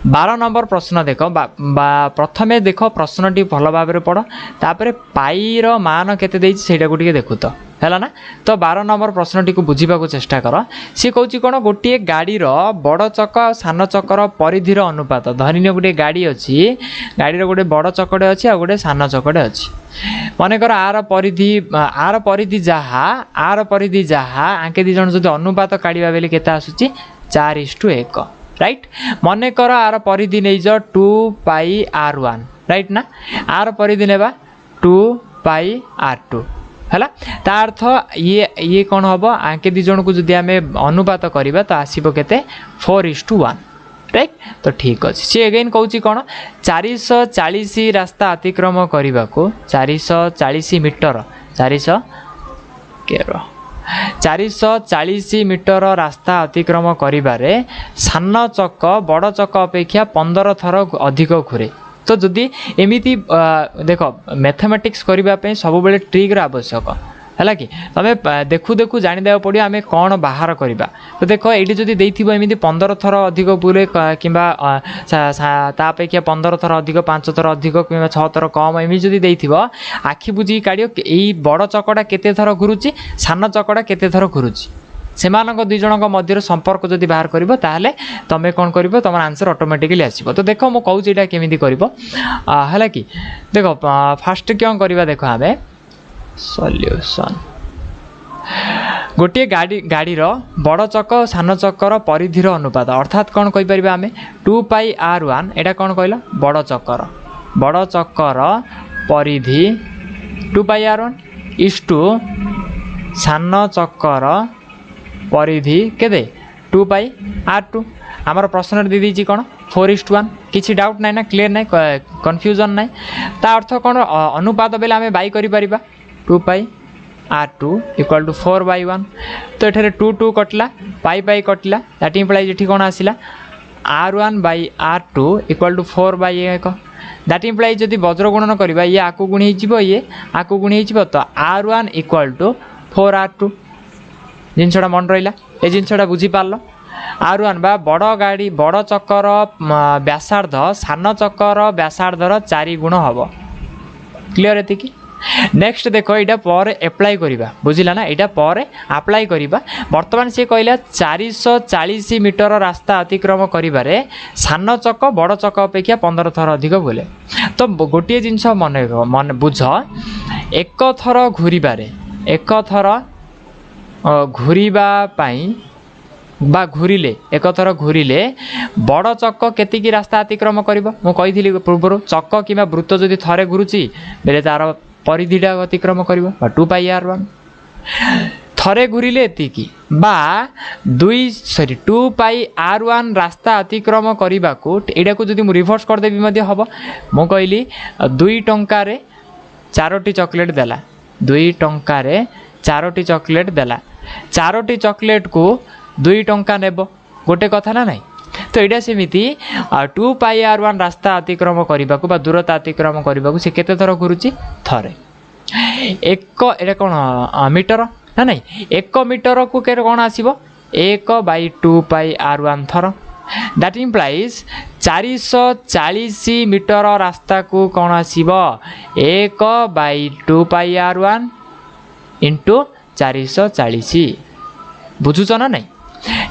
12 नंबर प्रश्न देख प्रथमे देख प्रश्न टी भल भाव पढ़ तापर पाई मान केते देछि सेटा को टिके देखु तो है ना। तो 12 नंबर प्रश्नटी को बुझा चेष्टा कर। सी कौन कौन गोटे गाड़ीर बड़ चक सान चकर परिधिर अनुपात। धरी गोटे गाड़ी अच्छी, गाड़ीर गोटे बड़ चकटे अच्छी आ गोटे सान चकटे अच्छी। मनकर आर परिधि जहाँ आंके दी जन जो अनुपात काढ़ा बेले केते आसुची 4:1 राइट। मनकर आर परिधि नहीं 2πr1 राइट ना। आर परिधि नेबा 2πr2 है। तार्थ ये कौन हम आंके दी जन को जदि आम अनुपात करवा तो आसब के 4:1 राइट। तो ठीक अच्छे। सी एगेन कौन कौन 440 रास्ता अतिक्रम करने को 440 मीटर 440 मीटर रास्ता अतिक्रम करिबारे सान चक बड़ चक अपेक्षा 15 थर अधिक घूरे। तो जदि एमिति देख मैथमेटिक्स करने सब बेले ट्रिक्र आवश्यक है कि तुम देखु देखु जाणीदे पड़ो आम कौन बाहर करवा। तो देख ये जब देती 15 थर अधिक बुले कि अपेक्षा 15 थर अधिक 5 थर अधिक कि 6 थर कम एमती जब देती आखि बुझी काढ़ यही बड़ चकटा केते थर घुरुची सान चकटा केते थर घुरुची से दुई जन मध्य संपर्क जब बाहर कर ताहले तुम कौन कर तुम आंसर ऑटोमेटिकली आसो। तो देख मुझे कौच यहाँ केमी कर कि देख फास्ट क्यों करवा देख आम सॉल्यूशन गोटे गाड़ीर बड़ चक सान चकर परिधिर अनुपात अर्थात कौन कहीपर आम 2πr1 एटा कौन कहल बड़ चकर परिधि 2πr1 इष्टु सान चकर परिधि केते 2πr2। आमर प्रश्न दे दी कौन 4:1 किसी डाउट ना क्लीयर ना कन्फ्यूजन ना। ता अर्थ कौन अनुपात बेले आम बाई कर 2πr2 = 4/1। तो ये 2 कटला पाई कटला दैट इम्प्लाइज ये कौन आसला r1/r2 = 4/1। दैट इम्प्लाइज जब वज्र गुणन करवा ये आकु गुणी ये आकु गुणी तो r1 = 4r2। जिनसा मन रहा ये जिनसा बुझीपार r1 बा बड़ गाड़ी बड़ चकर व्यासार्ध सान चकर व्यासार्धर 4 गुण हम। क्लीयर एति। नेक्स्ट देख यहाँ पर एप्लाई करवा बुझला ना यहाँ पर अप्लाई करवा। बर्तमान सी कहला 440 मीटर रास्ता अतिक्रम करिबारे सान चक बड़ चक अपेक्षा 15 थर अधिक बोले। तो गोटे जिनस मन बुझ एक थर घूरबारे एक थर घूरवाई बा घूरिले एक थर घूरिले बड़ चक केतिकी रास्ता अतिक्रम कर कही पूर्व चक कि वृत्त जदि थरे घूरुची बेले तार परिधिटा अतिक्रम कर 2πr1 थरे घूरिले एतिकी बा 2πr1 रास्ता अतिक्रम करने को यहाँ को जब रिभर्स करदेवी हम मु कहली 2 टंकार 4टी चॉकलेट देला 2 टंकार 4टी चॉकलेट देला 4टी चॉकलेट को 2 टंका नेब गोटे कथा ना नहीं। तो यहाँ सेमती 2πr1 रास्ता अतिक्रम करने को दूरता अतिक्रम करने को सी केते थर घुरुची थरे एक एटा कौन मीटर ना नहीं 1 मीटर को कौन आसो 1/2πr1 थर। दैट इम्प्लाइज 440 मीटर रास्ता को कौन आसो 1/2πr1 इंटू 440 बुझुच ना नहीं।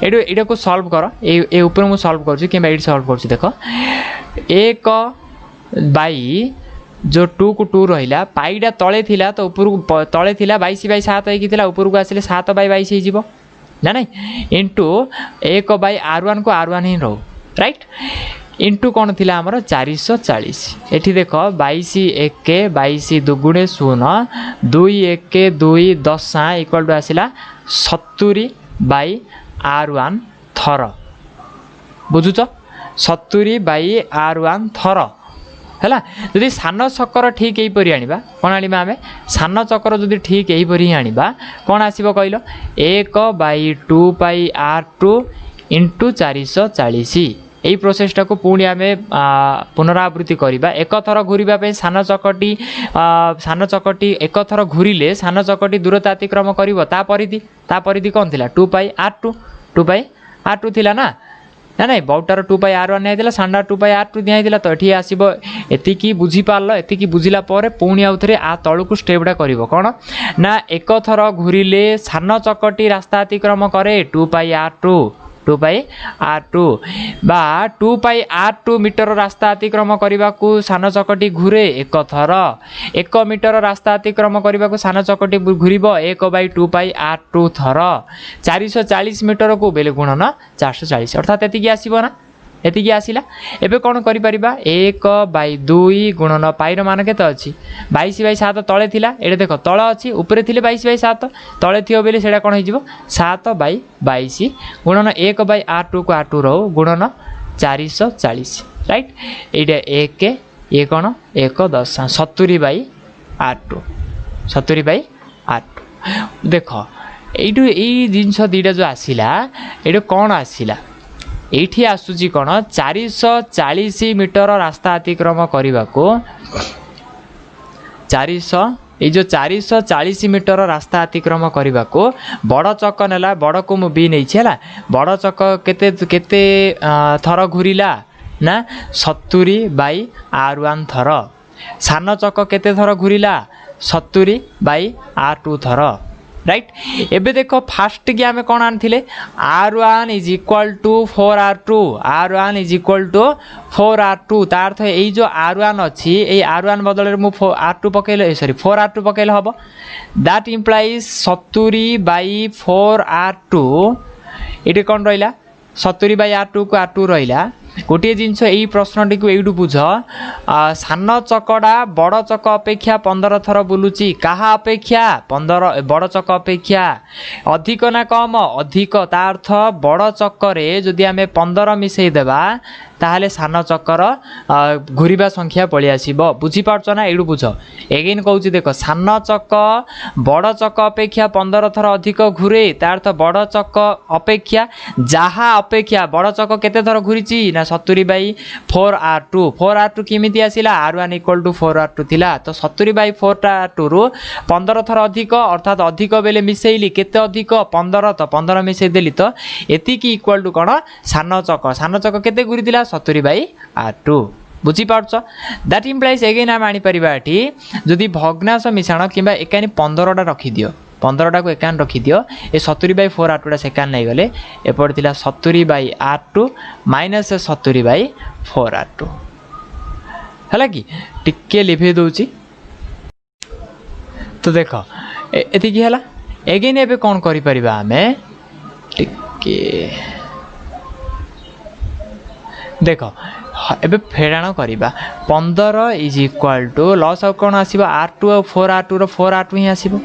एटा को सॉल्व कर ए ऊपर मु सॉल्व कर कि सॉल्व कर देख 1 बाई जो 2 को 2 रहा पाईटा तले थिला तो ऊपर तले थिला 22/7 होता ऊपर को आसिले 7/22 हो ना नहीं इंटू 1/r1 को r1 ही रो राइट इंटू कौन थी आमर 440 एठी देख 22 1 22 दुगुणे 0 2 1 2 10 इक्वल टू आसला 70/r1 थर बुझुच 70/r1 थर है। जदि सान चक्कर ठीक यहीपरि आनिबा कौन आनिबा आमे सान चक्कर जदि ठीक यहीपरि आनिबा कौन आसिबो कहल 1/2πr2 इंटू 440 यही प्रोसेसटा को पुणी आम पुनरावृत्ति करवा। एक थर घूरवाई सान चकटी एक थर घूरिले सान चकटी दूरता अतिक्रम कर परिधि कौन थी 2πr2 थिला ना ना नहीं बहुटार 2πr1 दिया सानडार 2πr2 दिया तो ये आसब एतिकी बुझीपार एतिकी बुझिला पुणी आउ थे आ तलू स्टेपटा कर कौन ना एक थर घूरिले सान चकटी रास्ता अतिक्रम करे 2πr2 बा 2πr2 मीटर रास्ता अतिक्रम करने को सान चकटी घूरे एक थर 1 मीटर रास्ता अतिक्रम करने को सान चकटी घूर 1/2πr2 थर 440 मीटर को बेले गुणन 440 अर्थात एति आसब ना एति आसला एबे कौन कर 1/2 गुणन पाईर मान के अच्छी 22/7 तले थिला एटे देख तल अच्छी उपरे थिले 22/7 तले थी बोले से कौन हो 7/22 गुणन 1/r2 को r2 रो गुणन 440 राइट ये 1 ये कौन 1 10 70/r2 देख यही जिनस दुईटा जो आसला ये कौन आसला ये आसूची कौन 440 मीटर रास्ता अतिक्रम करने को 440 मीटर रास्ता अतिक्रम करने को बड़ चक नेला बड़ को मु बी नहीं बड़ चक केते थर घूरिला ना 70/r1 थर सान चक केते थर घूरिला 70/r2 थर राइट एबे देखो फास्ट की आमे कौन आनथिले r1 is equal to 4r2 4r2 तार अर्थ यही जो r1 अच्छी ये r1 बदल में r2 पकेले सॉरी 4r2 पकेले हम दैट इम्प्लाइज 70/4r2 ये कौन रहा 70/r2 को r2 रहा गोटे जिनस यही प्रश्न टी यू बुझ सान चकड़ा बड़ चक अपेक्षा 15 थर बुलूची कहा अपेक्षा 15 बड़ चक अपेक्षा अधिक ना कम अधिक ता अर्थ बड़ चक्कर जदि आम 15 मिसई देबा ताहले सान चक्कर घूरिबा संख्या पलि आसीबो बुझीपारछ ना एडू बुझ एगेन कहूँ देख सान चक बड़ चक अपेक्षा 15 थर अधिक घूरे तार अर्थ बड़ चक अपेक्षा जहा अपेक्षा बड़ चक केते थर घूरी ना 70/4r2 केमिति आसिला r1 इक्वल टू 4r2 थिला तो 70/4r2 रु 15 थर अधिक अर्थात अधिक बेले मिसेइली केते अधिक 15 तो 15 मिसेइ देली तो एतिकी इक्वल टू कौन सान चक केते घूरी थिला 70/r2 बुझीपारछ दैट इम्प्लाइज एगेन आम आनी परिबा एठी जदि भग्नांश मिश्रण किंबा एकानी 15टा रखी दियो 15टा को एकान रखी दियो ए 70/4r2 सेकान नहीं गले एपट थिला 70/r2 माइनस 70/4r2 हला कि टिके लिभे दोची तो देख एति की हला एगेन एबे कोन करि परिबा हमें टिके देख एबे फेराण करवा 15 इज इक्वल टू लॉस आउ कौन आसो r2 और 4r2 4r2 ही आसो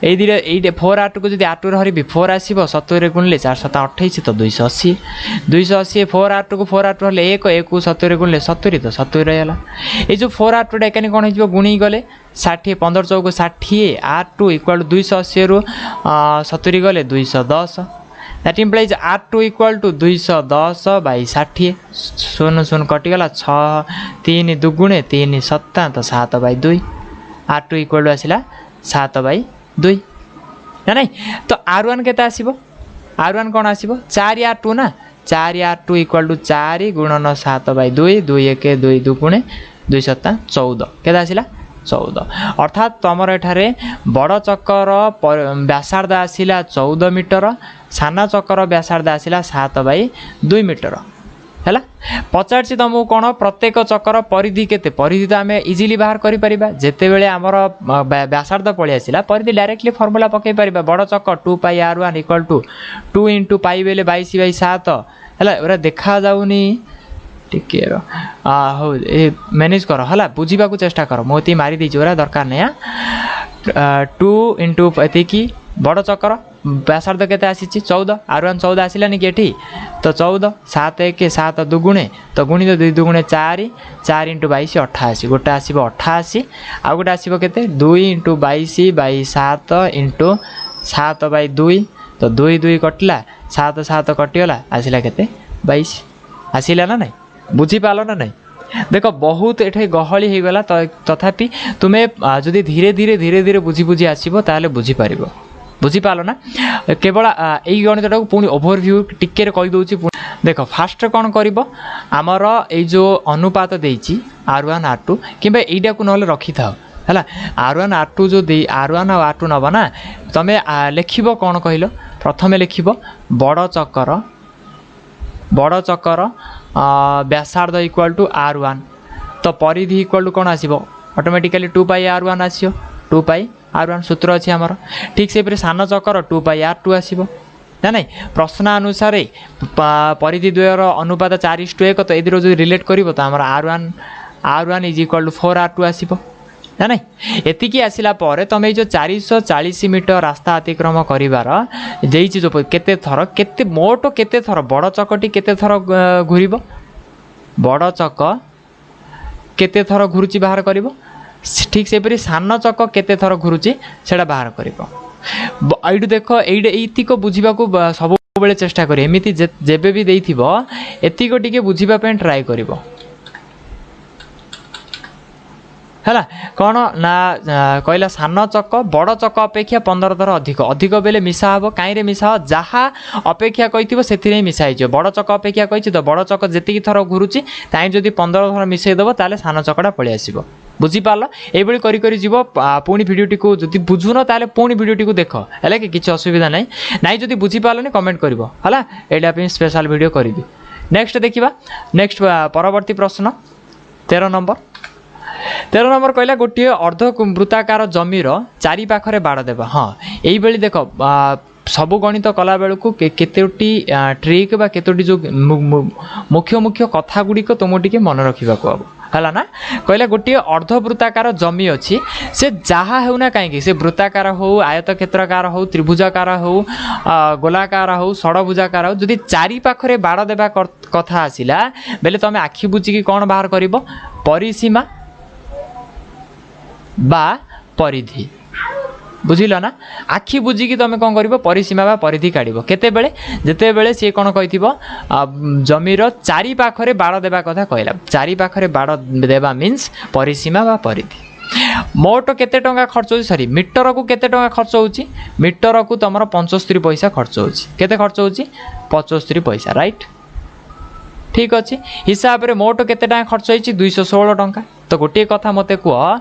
ये 4r2 को जब r2 हरबी 4 आसो 70 गुणले 4 7 28 तो 280 4r2 को 4r2 हले 1 को 70 गुणले 70 तो 70 रहा ये जो 4r2 एकानी कौन हो गुणी गले 60 15 चौक 60 r2 इक्वल 280 रु 70 गले 210 that implies r2 equal to 210/60 शून्य शून्य कटिगला 6 3 दुगुणे 3 7 तो 7/2 r2 इक्वल टू आसला 7/2 ना नहीं तो r1 केते आसीबो r1 कौन आसीबो 4r2 ना 4r2 इक्वल टू 4 गुणन 7/2 2 1 2 दुगुणे 2 7 14 केते आसला 14 अर्थात तुमर एठारे बड़ चक्कर व्यासार्ध आसला 14 मीटर सान चक्कर व्यासार्ध आसला 7/2 मीटर है पचार तुमको कौन प्रत्येक चक्कर परिधि केते परिधि तो आम इजिली बाहर करें जिते बड़े आमर व्यासार्ध पलि आसला परिधि डायरेक्टली फर्मूला पकई पार बड़ चक्कर 2πr1 इक्वल टू 2 × पाई बेले 22/7 है देखा जाऊनी टिके हो मैनेज कर है बुझा चेष्टा कर मोती मारी दी दरकार नहीं 2 × एतिकी बड़ चक्कर व्यासार्ध केते आसी 14 r1 14 आसलानी कि एठी तो 14 7 1 7 दुगुणे तो गुणी 2 दुगुणे 4 4 × 22 88 गोटे आसो 88 आउ गोटे आसो केते 2 × 22/7 × 7/2 तो 2 2 कटला 7 7 कटिगला आसला केते 22 आसला ना नहीं बुझीपाल ना नहीं देख बहुत ये गहली हो गला तथापि तुम्हें जदि धीरे धीरे बुझी बुझी आसो ताले बुझीपार बुझीपाल ना केवल यही गणितटा को पुणी ओभरव्यू टिके कहीदे देख फास्ट कौन कर आमर जो अनुपात देती R1 R2 कि यहीटा को ना रखी था है R1 R2 जो दे R1 और R2 नब ना तुम लिख कौन कहल प्रथम लिख बड़ चक्कर व्यासार्ध इक्वाल टू R1 तो परिधि इक्वाल टू कौन आसो ऑटोमेटिकली 2πr1 आसो 2πr1 सूत्र अच्छी आमर ठीक से सान चक्कर 2πr2 आसो ना नहीं प्रश्न अनुसार परिधि द्वयर अनुपात 4:1 तो ये जो रिलेट कर तो आम R1 is equal to 4R2 आसो ना नहीं एतिकी आसला पर तुम जो 440 मीटर रास्ता अतिक्रम करार जो केते थर केते मोट केते थर बड़ चकटी केते थर घूर बड़ चक केते थर घुरुची बाहर कर ठीक से सान चक केते थर घुरुची से बाहर कर ये देख यीक बुझा सब बेले चेष्टा कर एमती जेबे भी एतिक टे बुझापी ट्राए कर है कौन ना कहला सान चक बड़ चक अपेक्षा 15 थर अधिक अधिक बेले मिसा हम कहीं मिसा हम जहाँ अपेक्षा कही से मिसाई बड़ चक अपेक्षा कही तो बड़ चक जी थर घुरुची ताई जब 15 थर मिसईदेव ताले सान चकटा पलि आस बुझीपाल ये करी जीव पुणी भिडियोटी को जब बुझुन ताले पुणी भिडियोटी को देख है कि किसी असुविधा नहीं नाई जब बुझीपारनी कमेंट कर यहाँ स्पेशल भिडियो करी नेक्स्ट देखा नेक्स्ट परवर्ती प्रश्न 13 नंबर कहला गोटे अर्धवृत्ताकार जमीर चारि पाखरे बाड़ देवा हाँ यही देख सबू गणित कला बेलू केतोटी ट्रिक बा केतोटी जो मुख्य मुख्य कथा गुड़िक तुम टे मन रखा है ना कहला गोटे अर्धवृत्ताकार जमी अच्छी से जहाँ होना कहीं से वृत्ताकार हो आयत क्षेत्रकार हो त्रिभुजाकार हो गोलाकार हो षड़भुजाकार हो जदि चारि पाखरे बाड़ देवा कथा आसला बेले तुम आखि बुझिकी कौन बाहर कर परिसीमा बा परिधि बुझिल ना आखि बुझिकी तुम कौन कर परिसीमा बा परिधि काढ़ केतेबेले जितेबेले सी कौन कही जमीर चारि पाखरे बाड़ देवा कथा कहला चारि पाखरे बाड़ देवा मीन्स परिसीमा बा परिधि मोट केते टंका खर्च हो सॉरी मीटर को केते टंका खर्च होची मीटर को तुम 75 पैसा खर्च होची केते खर्च होची 75 पैसा राइट ठीक अच्छे हिसाब रे मोट केते टंका खर्च होची 216 टंका तो गोटे कथा मते कह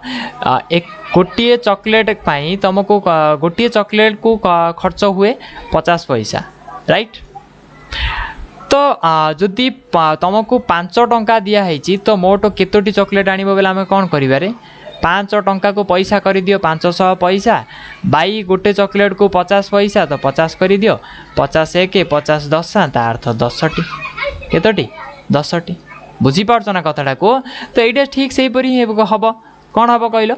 एक गोटे चॉकलेट पाई तुमको गोटे चॉकलेट को खर्च हुए 50 पैसा राइट तो जदि तुमको 5 टंका दिखाई तो मोट केतोटी चॉकलेट आनिबो बेला आमे कौन करिबारे 5 टंका को पैसा कर दियो 500 पैसा बाई गोटे चॉकलेट को 50 पैसा तो 50 कर दियो 50 1 50 10 ता अर्थ 10टी केतोटी 10टी बुझीपार ना कथाटा को तो ये ठीक से हम कौन हम कहल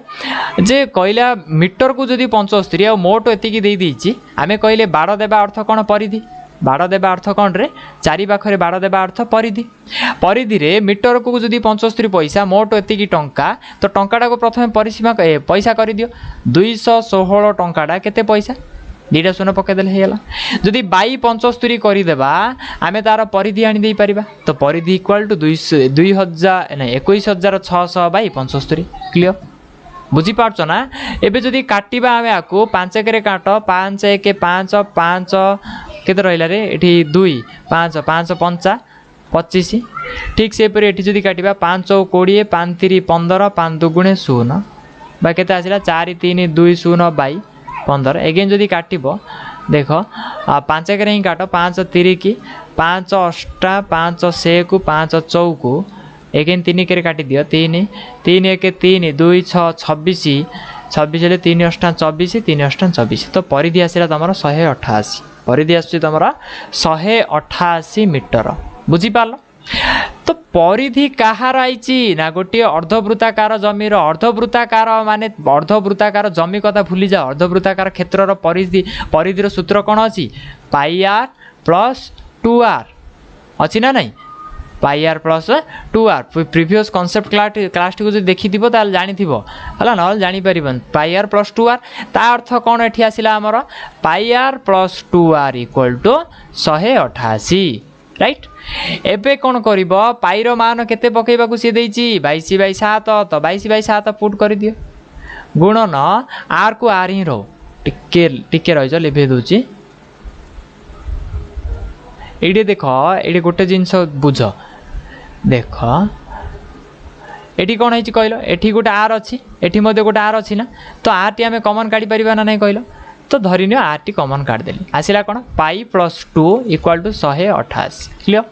जे कहला मीटर को जदि 75 आ मोट एतिकी दे देछि आमे कहले बाड़ देवा अर्थ कौन परिधि बाड़ देवा अर्थ कौन रे चारि पाखरे बाड़ देवा अर्थ परिधि परिधि रे मीटर को जदि 75 पैसा मोट एतिकी टंका तो टंकाटा को प्रथम परिसीमा पैसा कर दियो 216 टंकाटा केते पैसा 2टा शून्य पकईदे होगा जदि बाई 75 करदेवा आम तार परिधि आनी पारिबा तो परिधि इक्वाल टू 21,600 बाई 75 क्लियर बुझीपारच ना एबे जदि काटिबा आमे आकु 5 एकरे काट 5 1 5 5 केते रहिला रे एठी 2 5 5 5 25 ठीक से पर एठी जदि काटिबा 5 20 5 3 15 5 2 0 बा केते आसिला 4 3 2 0 बाई 15 एगेन जदि काटिबो देख 5 एकरे ही काट 5 3 की 5 8 5 6 को 5 चौको एगेन 3 के काटी दियो 3 3 1 3 2 6 26 26 3 8 24 3 8 24 तो परिधि आसला तुम 188 परिधि आस तुम 188 मीटर बुझीपाल तो परिधि कहार आई ना गोटे अर्धवृत्ताकार जमीर अर्धवृत्ताकार माने अर्धवृत्ताकार जमी कथा भूली जा अर्धवृत्ताकार क्षेत्र परिधि परिधिर सूत्र कौन अच्छी पाई आर प्लस 2r अच्छी ना नहीं pi R plus 2r previous concept class टी देखी जानी है ना जापर पाई आर प्लस 2r ता अर्थ कौन एठी आसिला आमर pi R plus 2r equal to 188 right एबे कौन कर पाईर मान केते पकेबा सी 22/7 तो 22/7 पुट कर दियो गुणन आर को आर ही रो टिके टिके रही लिभे दूची ये देख ये गोटे जिनस बुझ देख ये कौन है कहल ये गोटे आर अच्छी एटी गोटे आर अच्छी ना तो आर टी आम कमन काढ़ी पार ना नहीं कहल तो धरी नियो आर टी कमन काढ़देली आसला कौन pi plus 2 equal to 128 clear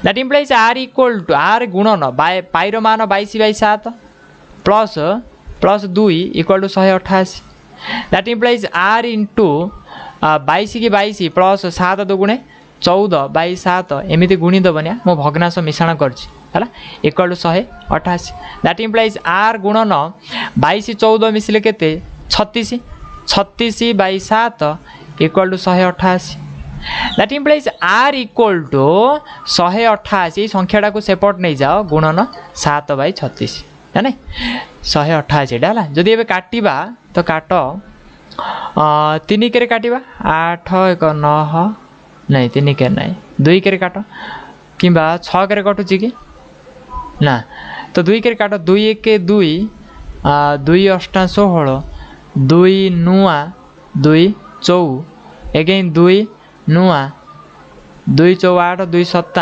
that implies r equal to r गुणन पाई मान 22/7 plus plus 2 equal to 128 that implies r into 22 की 22 प्लस 7 दुगुणे 14/7 एमती गुणी दबनिया मो भग्नांश मिश्रण कर equal to 128 that implies r गुणन 22 14 मिसिले केते 36 36/7 equal to 128 that implies r equal to 128 संख्याटा को सेपट नहीं जाओ गुणन 7/36 है ना 128 एटा है जदि एबे काटिबा तो काट 3 के काटिबा 8 1 9 नहीं 3 के नहीं 2 के काट कि 6 के कटुची कि ना तो 2 के काट 2 1 2 2 8 16 2 नुआ 2 चौ एगेन 2 नुआ 2 चौ 8 2 7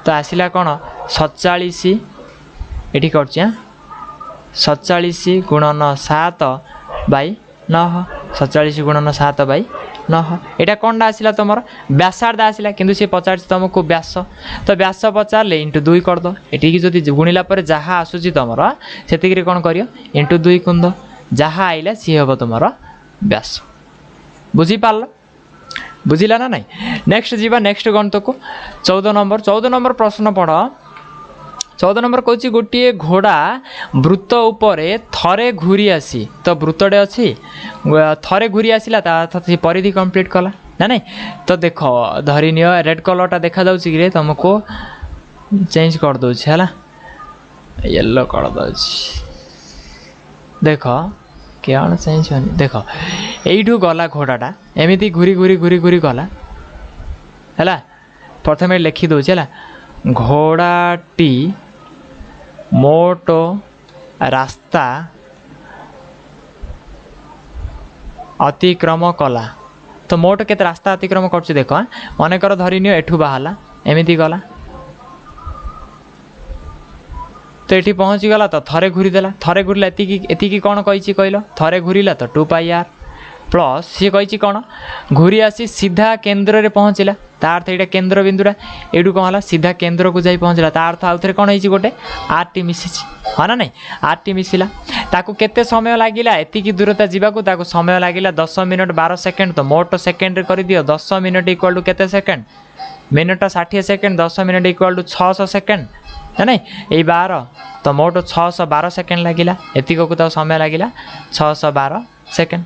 तो आसला कौन 47 ये कर 47 गुणन 7/9 47 गुणन 7/9 यहाँ कौन आसला तुम व्यासार्ध आसला कि सी पचार तुमको व्यास तो व्यास पचारे इंटू 2 करद ये जो गुणिला जहाँ आसूसी तुम से कौन कर इंटू 2 कुंद जहाँ आइला सी हम तुम व्यास बुझीपार बुझिला ना नहीं नेक्स्ट जीवा नेक्स्ट गणित को 14 नंबर प्रश्न पढ़ 14 नंबर कौच गोटे घोड़ा वृत्त उपरे थरे घूरी आसी तो वृत्तटे अच्छी थरे घूरी आसला परिधि कंप्लीट कला ना नहीं तो देख धरी नियो रेड कलरटा देखा जाऊँ कि तुमको चेंज कर दूसरी है येलो कर दूसरी देख क्या चेंज होनी देख यू गला घोड़ाटा एमती घूरी घूरी घूरी घूरी गला है प्रथम लिखि दूसरी है घोड़ाटी मोट रास्ता अतिक्रम कला तो मोट के रास्ता अतिक्रम कर देख मनकर धरी नियो एठू बाहला एमती गला तो ये पहुँची गला तो थरे घूरीदेला थरे घूरला एति कौन कही कहल थरे घूरला तो 2πr प्लस सी कही कौन घूरी आसी सीधा केन्द्र में पहुँचला तार अर्थ यहाँ केन्द्र बिंदुटा एडू कौन है सीधा केन्द्र को जाई पहुँचला तार अर्थ आउ थे कौन हो गोटे आर टी मिसी हाँ ना नहीं आर टी मिसिला ताकू केते समय लगिला एतिकी दूरता जीवाकू ताकू समय लगिला 10 मिनट 12 सेकेंड तो मोट सेकेंड कर दियो 10 मिनट इक्वाल टू केते second minute 60 second 10 minute equal to 600 second है नहीं यही 12 तो मोट 612 सेकेंड लगिला एतिक को समय लगिला 612 सेकेंड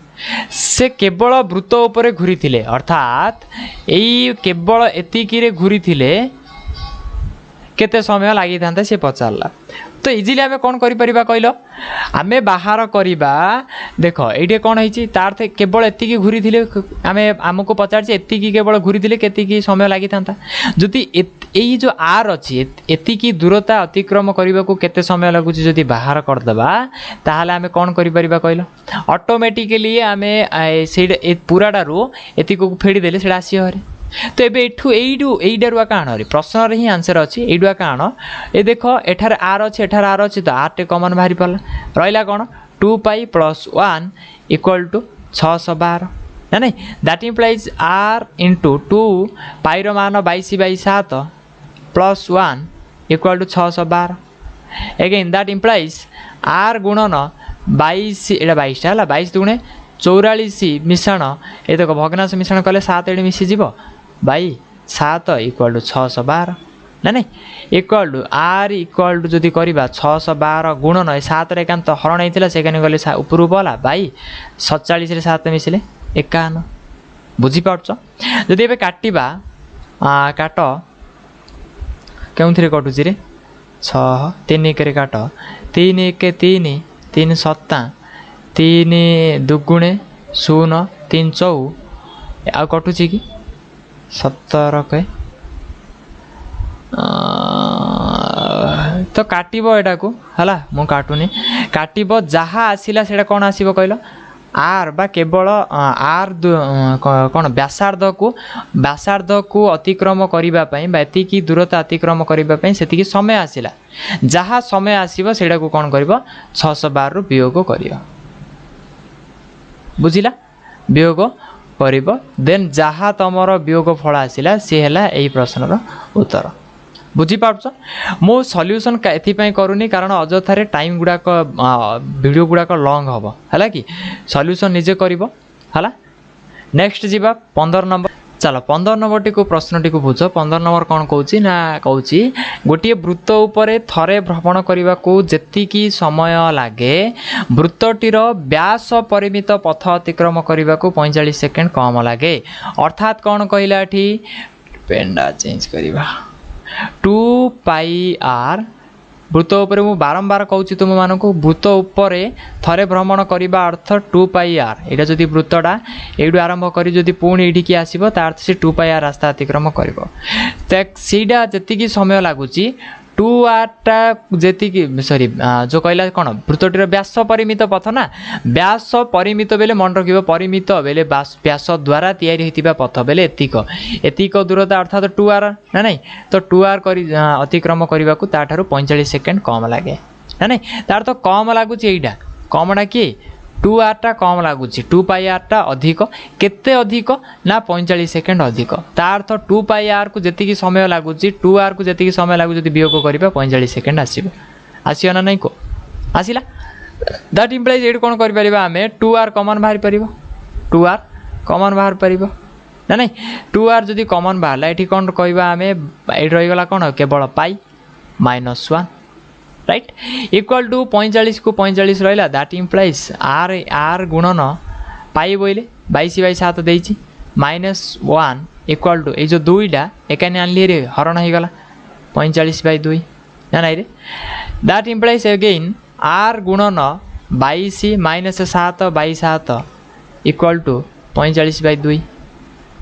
से केवल वृत्त उपरे घूरी थिले अर्थात यही केवल एतिकी घूरी थिले केते समय लगी था से पचारा तो इजिली आम कौन करा कहल आम बाहर करवा देख ये कौन है तार केवल एति घूरी थे आम आमको पचार एति केवल घूरी थे के समय लगी था जदि यही जो आर अच्छी एति दूरता अतिक्रम करने को केते समय लगुच जदि बाहर करदेबा ताहले आम कौन करा कहल ऑटोमेटिकली आम से पूराटारू एति को फेड़ीदे से आसवे तो ये यहीटारू आण प्रश्न ही आंसर अच्छी यू आण ये देख एठार आर अच्छे एठार आर अच्छी तो आर टे कमन बाहरी पड़ा रहा कौन 2π + 1 इक्वल टू 612 ना नहीं that implies r into 2 pi मान 22/7 + 1 equal to 612 again that implies r गुणन 22 एटा 22टा है 22 दुणे 44 मिश्रण ये देख भग्नांश मिश्रण कले 7 एडे मिसीज 7 इक्वल टू 612 ना नहीं equal to r equal to जदि करवा 612 गुणन 7 एकांत हरण होता से गले उपरू पला 47 7 मिसिले 51 बुझीपार जदि ए काटा काट क्यों कटुची रे 6 3 के काट 3 1 3 3 7 3 दुगुणे 0 3 चौ आ कटुची कि 17 के तो काटब एटा को है मु काटुनी काटब जहाँ आसला से कौन आसो कहल आर बा केवल आर कौन व्यासार्ध को अतिक्रम करने एति दूरता अतिक्रम करने से समय आसला जहाँ समय आसो से कौन कर 612 रु वियोग कर बुझिला वियोग कर देन जहाँ तुम वियोग फल आसला सी है यही प्रश्नर उत्तर बुझीपार मो सल्यूशन एपाई करूनी कारण अजथारे टाइम गुड़ाक वीडियो गुड़ाक लंग हम है कि सल्यूशन निजे कर नेक्स्ट जीवा 15 नंबर चलो 15 नंबर टी प्रश्न टी बुझ 15 नंबर कौन कौची ना कौची गोटे वृत्त उपरे थरे भ्रमण करने को जेतिकी समय लगे वृत्तटीर व्यास परिमित पथ अतिक्रम करने को 45 सेकेंड कम लगे अर्थात कौन कहला पेंडा चेंज करवा 2 पाई आर वृत्त उपरे मु बारंबार कहूँ तुम मानक वृत्त उपरे थरे भ्रमण करने अर्थ 2 पाई आर यहाँ जदि वृत्तटा यू आरंभ कर पुणी ये आसो अर्थ से 2 पाई आर रास्ता अतिक्रम करटा जी समय लगुच 2 आर टा जी सॉरी जो कहला कौन वृत्तटीर व्यास परिमित पथ ना व्यास परिमित बेले मन रख परिमित बेले व्यास द्वारा या पथ बेले एतिक दूरता अर्थात 2 आर ना नहीं तो 2 आर अतिक्रम करने को 45 सेकेंड कम लगे ना नहीं तार तो कम लगुच यहीटा कमटा किए 2 आर टा कम लगुच 2 पाई आर टा अधिक केते अधिक ना 45 सेकेंड अधिक तार तो 2 पाई आर को जी समय लगुच 2 आर को जी समय लगुच वियोग करवा 45 सेकेंड आसो ना नहीं को आसला दैट इम्प्लाइज ये कौन कर आम 2 आर कमन बाहर पार 2 आर कमन बाहर पार ना नहीं 2 आर जदि कमन बाहर ये कौन कहवा आम ये रहीगला कौन केवल पाई -1 राइट इक्वल टू 45 को 45 रहा दैट इम्प्लाइज आर आर गुणन पाई बोले 22/7 देती -1 इक्वल टू ये दुईटा एकानी आनली रे हरण हो गला 45/2 ना नहीं रे दैट इम्प्लाइज अगेन आर गुणन 22 - 7/7 इक्वल टू 45/2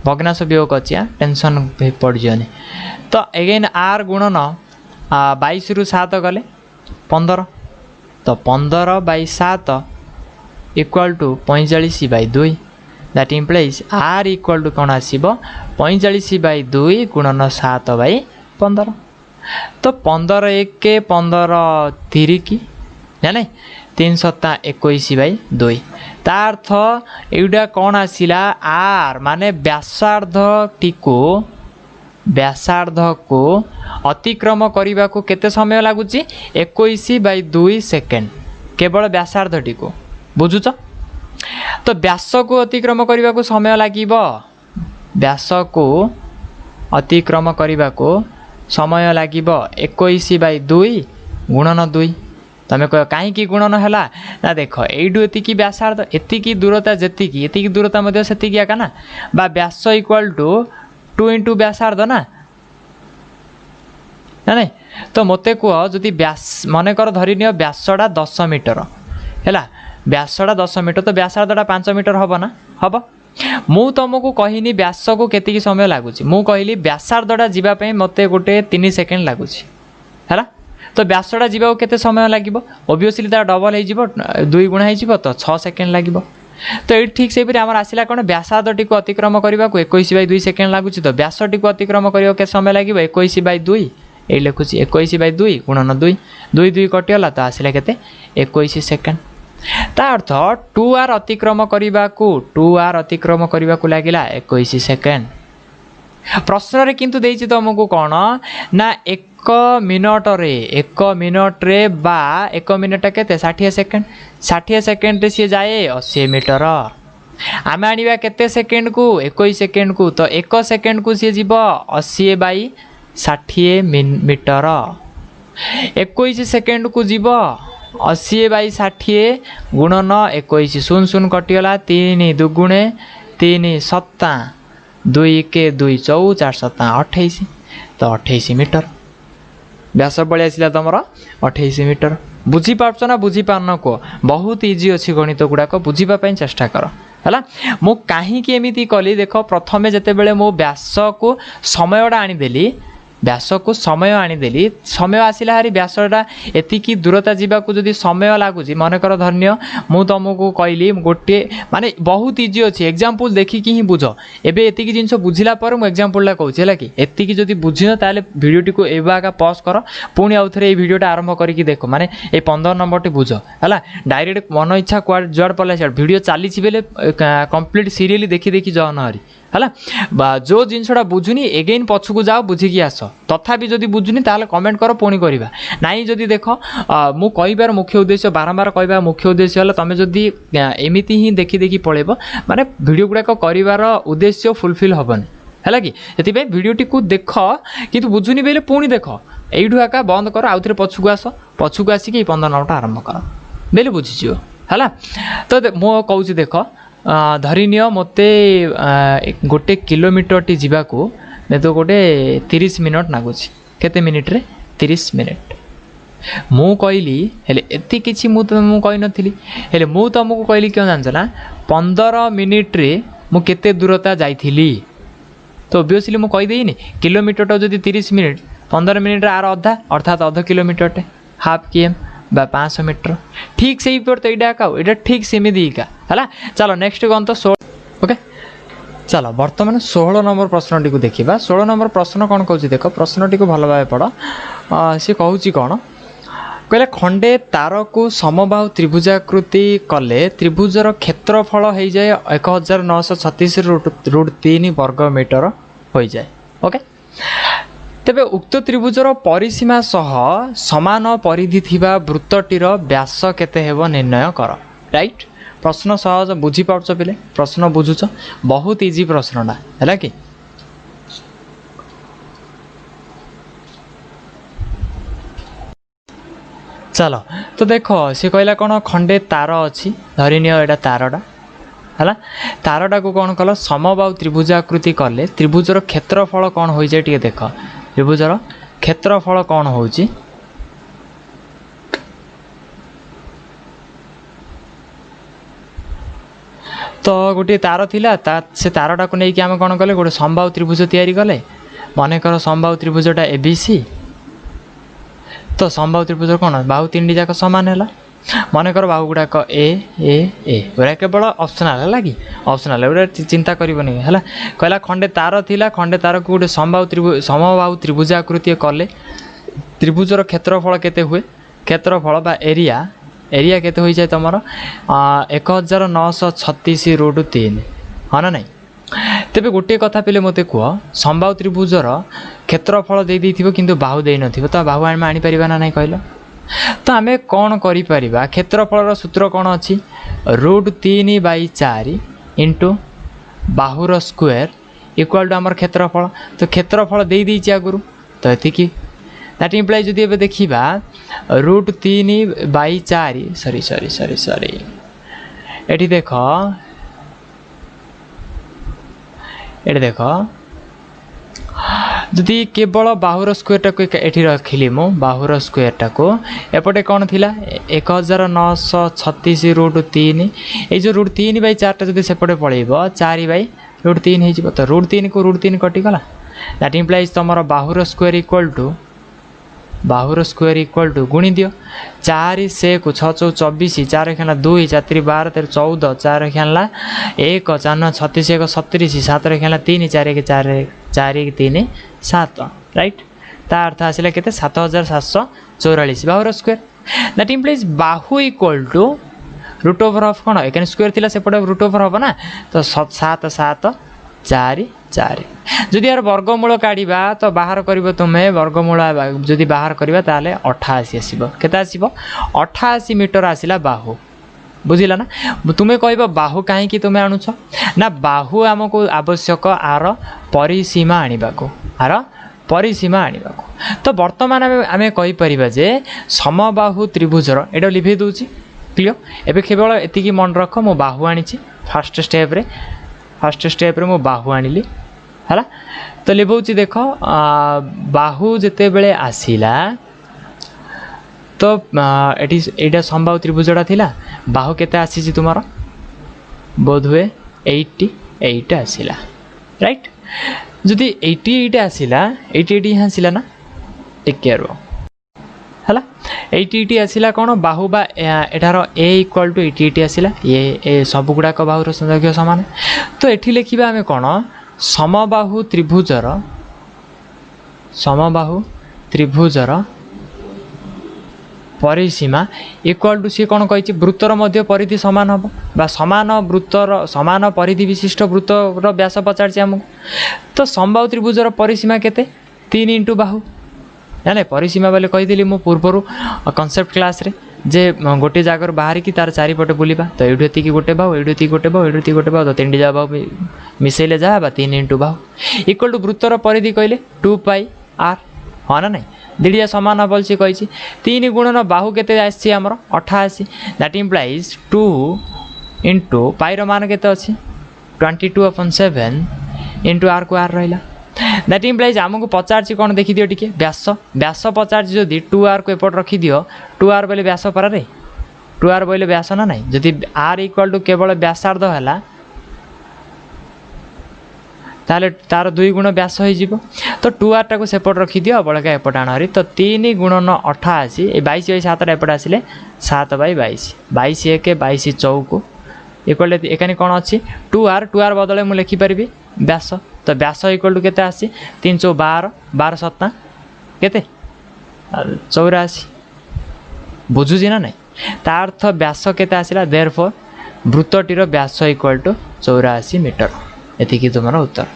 भग्नांश वियोग अच्छी टेंशन पड़ जाए तो अगेन आर गुणन 22 रु 7 गले 15 तो 15/7 equal to 45/2 that implies r equal to कौन आसो 45/2 गुणन 7/15 तो 15 1 15 3 की ना नहीं 3 7 21/2 तार्थ एटा कौन आसला आर माने व्यासार्ध को अतिक्रम करने को केते समय लगुच 21/2 सेकेंड केवल व्यासार्धटी को बुझुच तो व्यास को अतिक्रम करने को समय लगे व्यास को अतिक्रम करने को समय लगे 21/2 गुणन 2 तुम कह कहीं गुणन है ना देख यू एति व्यासार्ध एति दूरता जी दूरता से आका ना व्यास इक्वल टू 2 इंटू व्यासार्ध ना नहीं तो मते कह जदि व्यास मनकर धरी नि व्यासटा 10 मीटर है व्यासटा 10 मीटर तो व्यासार्धटा 5 मीटर हम ना हम मु तुमको कहनी व्यास को केतिकी समय लगुच मु कहली व्यासार्धटा जावाई मत गोटे 3 सेकेंड लगुच है तो व्यासटा जावा केते समय लगे ओबियसली तार डबल हो 2 गुणा हो तो 6 सेकेंड लगे तो ये ठीक से आमर आसला कौन व्यासार्धटी को अतिक्रम करने को 21/2 सेकेंड लगुच तो व्यासटी को अतिक्रम करने के समय लगे 21/2 ये लिखुच 21/2 गुणन 2 2 2 कटिगला तो आसला के 21 सेकेंड ता अर्थ 2 आर अतिक्रम करने को लगे 21 सेकेंड प्रश्न रे किंतु देछि तुमको कौन ना 1 मिनट रे बा 1 मिनट के 60 सेकेंड 60 सेकेंड रे सी जाए 80 मीटर आम आनिबा केते सेकेंड को 21 सेकेंड को तो 1 सेकेंड को सी जीव 80/60 मीटर 21 सेकेंड को जीव 80/60 गुणन 21 शून्य शून्य कटिगला 3 दुगुणे 3 7 2 के 2 4 4 7 28 तो 28 मीटर व्यास बड़ी आसला तुम 28 मीटर बुझीपार ना बुझीपारन को बहुत इजी अच्छी गणित गुड़ाक बुझापी चेष्टा कर है मु कहीं एमती कली देख प्रथमे जिते बड़े मो व्यास को समयटा आनीदेली व्यास को समय आनीदेली समय आसला हारी व्यासटा एतिकी दूरता जावाक जदि समय लगुच मनकर धन्य मु तुमको कहली गोटे माने बहुत इजी अच्छी एग्जाम्पल देखिकी ही बुझ एवं एतिकी जिन बुझला मुझे एग्जाम्पलटा कहूँ है कि एतिकी जदि बुझिन ताले भिडियोटी को एवं पज कर पुणी आउ थे भिडियोटा आरंभ करके देख माने ये 15 नंबर बुझ है डायरेक्ट मन इच्छा जुआड़ पड़ा सियाड़ भिडियो चली बेले कंप्लीट सीरियली देखी देखी जाओ हरी है जो जिनसा बुझुनी एगेन पछकू जाओ बुझिकी आस तथापि जदि बुझुनी ताले कमेंट कर पुणी करवा नाई जदि देख मु कहबार मुख्य उद्देश्य बारंबार कहबार मुख्य उद्देश्य है तुम जदि एमती ही देखी देखी पड़ेब माने भिडियो गुड़ाक कर उद्देश्य फुलफिल हेनी है कि से भिडियोटी को देख कि बुझुनी बेले पुणी देख यू आका बंद कर आउ थे पछकू आस पछकू आसिक 15 नंबर आरंभ कर बेले बुझीज है तो मु कहूँ देख धरिनिय मत गोटे किलोमीटर टी जावाक तो गोटे 30 मिनट लगुच केते मिनिट रे 30 मिनट मु कहली हेले एति किछि मु कहि नथिली हेले मु तुमको कहली क्यों जानछ ना 15 मिनिट रे मु केते दूरता जाइथिली तो ऑब्वियसली मु कहि देइनी किलोमीटर जदि 30 मिनिट 15 मिनिट रे आर अधा अर्थात आधा किलोमीटर टे हाफ km बा 500 मीटर ठीक से ही पर तो यहाँ ठीक सेमती का है चलो नेक्स्ट कौन तो 16 ओके चलो बर्तमान 16 नंबर प्रश्न को देखा 16 नंबर प्रश्न कौन कहूँ देख प्रश्न टी भल भाव पढ़ सी कहूँ कौन कहले खंडे तार को समबाहु त्रिभुजाकृति कले त्रिभुजर क्षेत्रफल हो जाए 1936 √3 वर्ग मीटर हो जाए ओके तेबे उक्त त्रिभुजर परिसीमा सह समान परिधि थिबा वृत्तटीर व्यास केते हेबो निर्णय कर राइट प्रश्न सहज बुझी पाउछ पिले प्रश्न बुझुछ बहुत इजी प्रश्नटा है कि चलो तो देख सी कहला कौन खंडे तार अच्छी धरिनिय एटा तारटा है तारटा को कौन कल समबाहु त्रिभुजाकृति कले त्रिभुजर क्षेत्रफल कौन हो जाए टे देख त्रिभुजर क्षेत्रफल कौन हो तो गोटे तार थिला से तारटा को लेकिन आम कौन कले गोटे समबाहु त्रिभुज तैयारी कले मनकर समबाहु त्रिभुजटा एबीसी तो समबाहु त्रिभुज कौन बाहु 3टी जाक सामान है मनकर बाहु गुड़ाक ए गुरा केवल ऑप्शनल है कि ऑप्शनल गुरा चिंता करनी है कहला खंडे तार थिला खंडे तार को गोटे समबाहु त्रिभुजाकृति कले त्रिभुजर क्षेत्रफल केते हुए क्षेत्रफल बा एरिया एरिया केते हो जाए तुम 1936 √3 हाँ ना नहीं तेबे गोटे कथा पे मते कह समबाहु त्रिभुजर क्षेत्रफल दे देथिबो किंतु बाहु दे नथिबो तो बाहु आमे आनी परिबा ना नहीं कहलो तो आम कौन करिपरिबा क्षेत्रफल सूत्र कौन अच्छी √3/4 इंटू बाहुर स्क्वायर इक्वाल टू आमर क्षेत्रफल तो क्षेत्रफल दे देछि आगुरु तो एतिकी दैट इम्प्लाई जदि एबे देखिबा √3/4 सॉरी एठी देख जदि केवल बाहुर स्क्वायर को एठी रखिली मु बाहुर स्क्वायर को एपटे कौन थिला 1936 √3 ये जो √3/4 जदि सेपटे पड़ेब 4/√3 हो तो √3 को √3 कटिगला दैट इम्प्लाइज तुम बाहुर स्क्वायर इक्वल टू गुणी दियो 4 से को 6 × 24 4 खेला 2 4 12 13 14 4 खेला 1 4 36 1 37 7 खेला 3 4 1 4 1 3 7 राइट ता अर्थ आसला केते 7744 बाहुर स्क्वायर दैट इम्प्लाइज बाहु equal to root over of कौन एक स्क्वायर थिला सेपटे रूट ओवर हम ना तो 7 7 4 4 जदि यार वर्गमूल काढ़ा तो बाहर कर तुम्हें वर्गमूल जदि बाहर करवा ताले 88 आसो केते आसो 88 मीटर आसला बाहु बुझिला ना तुम्हें कह बाहु कहीं तुम्हें आणुछ ना बाहु आमको आवश्यक आर परिसीमा आने तो बर्तमान आम कहीपर जे समबाहु त्रिभुजर एटा लिभे दूची क्लियर एबे केवल एतिकी मन रख मो बाहु आनी फास्ट स्टेप रे मो बाहु आनिली है तो लिभौची देख बाहु जिते बेले आसिला तो एटा समबाहु त्रिभुजटा थिला बाहु केते आसी तुमर बोध हुए 88 आसिला राइट जदि 88 आसला 88 यहाँ आसला ना टिके रो है 88 आसला कौन बाहु बा एठार ए इक्वाल टू 88 आसला ए सब गुड़ाक बाहुर दैर्घ्य सामान तो ये लिखा आम कौन समबाहु त्रिभुजर परिसीमा इक्वाल टू सी कौन कही वृत्तर मध्य परिधि सामान हम बा सामान वृत्तर सामान परिधि विशिष्ट वृत्तर व्यास पचार आमको तो समबाहु त्रिभुजर परिसीमा केते 3 इंटू बाहु ना परिसीमा बोले कहीदेली मो पूर्वर कनसेप्ट क्लास रे जे गोटे जगार बाहर की तार चारिपटे बुलवा तो ये गोटे बाहु ये गोटे बाहु ये गोटे बाहु तो 3 जा बाहु मिसेले जा 3 इंटू बाहु इक्वल टू वृत्तर परिधि कहले 2 पाई आर हाँ ना नहीं दिड़िया सामान बोल सी कही 3 गुणन बाहु केते आसी आमर 88 दैट इम्प्लाइज 2 इंटू पाई मान केते अच्छी 22/7 इंटू आर को आर रहा दैट इम्प्लाइज आमको पचार कौन देखी दियो टिके व्यास व्यास पचार जदि 2r को एपट रखी दियो 2r बोले व्यास परारे 2r बोले व्यास ना नहीं जदि r इक्वल टू केवल व्यासार्ध है ताले तार 2 गुण व्यास हो तो 2r टाक सेपट रखी दियो बड़का एपट आण तो 3 गुणन 88 ये 22/7 एपट आसिले 7/22 22 1 22 चौक इक्वल एकानी कौन अच्छी 2r बदले मुझे लिखिपारि व्यास तो व्यास इक्वल टू केते आसी 3 चौ 12 12 7 केते 84 बुझुची ना नहीं ता अर्थ व्यास केते आसिला देयरफॉर वृत्तटीर व्यास इक्वल टू 84 मीटर एतिकी तुम उत्तर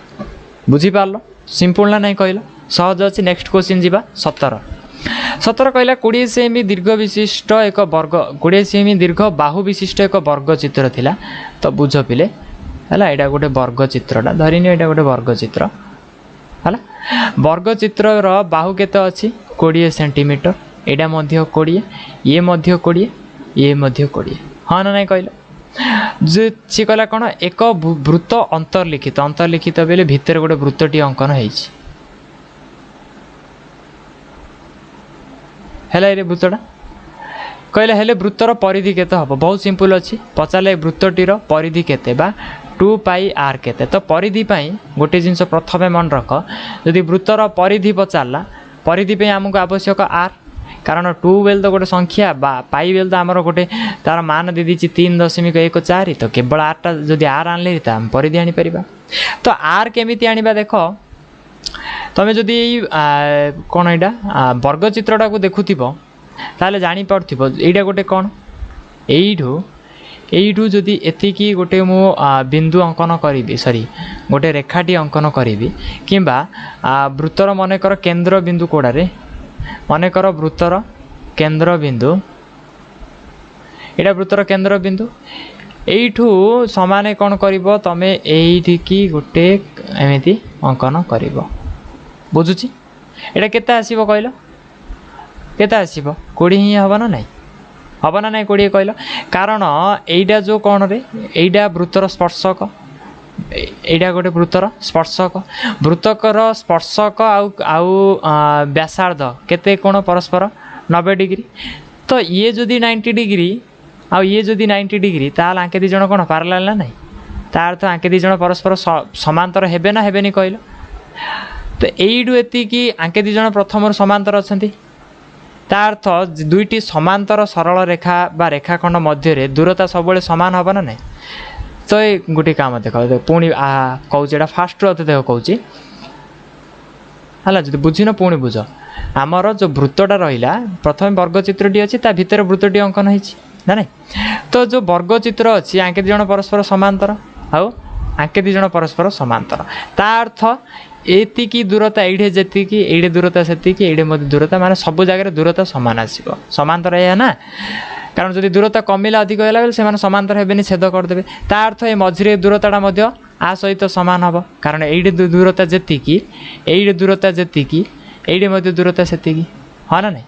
बुझी पारल सिंपल ना नहीं कहल सहज अच्छी नेक्स्ट क्वेश्चन जीवा 17 कहला 20 सेमी दीर्घ विशिष्ट एक वर्ग 20 सेमी दीर्घ बाहु विशिष्ट एक वर्ग चित्र थिला तो बुझ पिले है यहाँ गोटे वर्ग चित्रटा धरनी यहाँ गोटे वर्ग चित्र है वर्ग चित्र बाहु केते अच्छी 20 सेंटीमीटर यहाँ मध्य 20 ये मध्य 20 ये मध्य 20 हाँ ना नहीं कहल जो सी कहला कौन एक वृत्त अंतर्लिखित बेले भितर गोटे वृत्तटी अंकन है वृत्तटा कहले हेले वृत्तर परिधि केते हम बहुत सिंपल अच्छी पचारे वृत्तटीर परिधि केते बा 2 पाई आर केते तो परिधि पाई गोटे जिनस प्रथमे मन रख जदि वृत्तर परिधि पचारा परिधि पे आमको आवश्यक आर कारण 2 बेल तो गोटे संख्या बा पाई बेल तो आमर गोटे तार मान दे दीची 3.14 तो केवल आरटा जदि आर आनले आम परिधि आनी परिबा तो आर केमिति आनिबा देख तमें जदि कौन यहाँ वर्ग चित्रटा को देखुथिबो ताले जानी पारथिबो एइडा गोटे कौन एइठू जदि एतिकी गोटे मु बिंदु अंकन करी सॉरी गोटे रेखाटी अंकन करी किंबा वृत्तर मनकर केंद्र बिंदु कोड़े मनकर वृत्तर केंद्र बिंदु एटा वृत्तर केंद्र बिंदु एइठू समान कौन करिवो तमे एइठिकी गोटे एमिति अंकन करिवो बुझुची एटा केते आसीबो कहलो केते आसीबो 20 ही हबो ना नहीं हम ना नहीं 20 कहल कारण एइडा जो कौन रे एइडा वृत्तर स्पर्शक एइडा गोटे वृत्तर स्पर्शक वृत्तकर स्पर्शक आउ व्यासार्ध केते कोण परस्पर 90 डिग्री तो ये जदि 90 डिग्री आउ ये जदि 90 डिग्री ताल आंके दी जण कोण पैरेलल ना नहीं ता अर्थ आंके दी जण परस्पर समांतर हेबे ना हेबेनी कहल तो एइडू एति कि आंके दी जण प्रथम समांतर अछंती ता अर्थ दुईटी समांतर सरल रेखा बा रेखाखंड मध्य दूरता सब सामान हम ना नहीं तो ये गोटे काम देख पुणी कौच फास्ट रू देख कौच है जो बुझीन पुणी बुझ आमर जो वृत्तटा रहा प्रथम वर्ग चित्रटी अच्छी ता भितर वृत्तटी अंकन होती ना नहीं तो जो वर्ग चित्र अच्छी आंके दिजण परस्पर समांतर आउ आंके दिजण परस्पर समांतर ता अर्थ एतिकी दूरता एडे जेतिकी एडे दूरता सेतिकी एडे मध्य दूरता माने सब जगह दूरता समान आसीबो समांतर है ना कारण जदि दूरता कमिला अधिक होला बेले से समांतर हेबेनी छेद करदेबे ता अर्थ ए मझिरे दूरताटा मध्य आ सहित समान हबो कारण एडे दूरता जेतिकी एडे दूरता जेतिकी एडे मध्य दूरता सेतिकी हाँ ना नहीं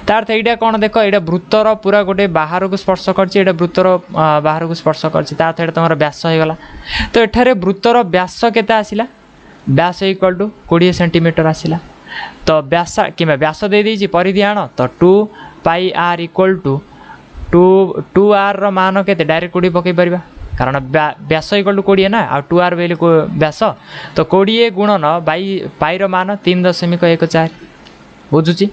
ता अर्थ एटा कौन देख एटा वृत्तर पूरा गोटे बाहर को स्पर्श करछि एटा वृत्तर बाहर को स्पर्श करछि ता अर्थ एटा तमर व्यास हो गला तो एठारे वृत्तर व्यास केते आसिला व्यास इक्वल टू 20 सेंटीमीटर आसिला तो व्यास कि व्यास दे दीजिए परिधि आण तो 2 पाई आर इक्वल टू 2 आर मान के डायरेक्ट 20 पकई पार कारण व्यास इक्वल टू 20 ना आ 2r बेले व्यास तो 20 गुणन पाईर मान 3.14 बुझुची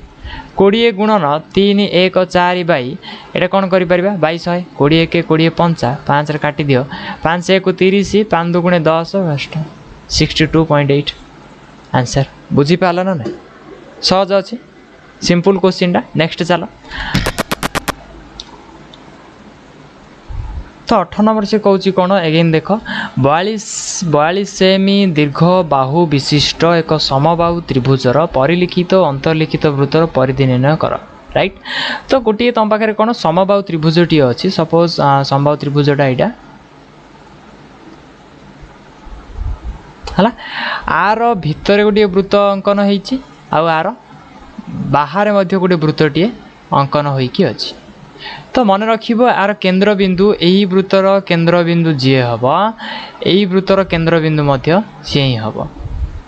20 गुणन 314 बाई एटा कौन कर 2200 20 के 20 पंचा 5 रे काटी दियो 5 1 30 5 2 गुणे 10 62.8 आंसर बुझी पाला ना नहीं सहज अच्छे सिंपल क्वेश्चन टा नेक्स्ट चलो तो 8 नंबर से कहूँ कौन एगेन देख 42 सेमी दीर्घ बाहु विशिष्ट एक समबाहु त्रिभुजर परिलिखित अंतर्लिखित वृत्तर परिधि निर्णय कर राइट तो गोटे तुम पाखे कौन समबाहु त्रिभुजटी अच्छी सपोज समबाहु त्रिभुजटा यहाँ है आर भितर गोटे वृत्त अंकन होती आर बाहर गोटे वृत्तटीए अंकन होइकी अच्छी तो मन रखिबो आर केंद्र बिंदु एही वृत्तर केंद्र बिंदु जी हम यही वृत्तर केंद्र बिंदु मध्य सी ही हम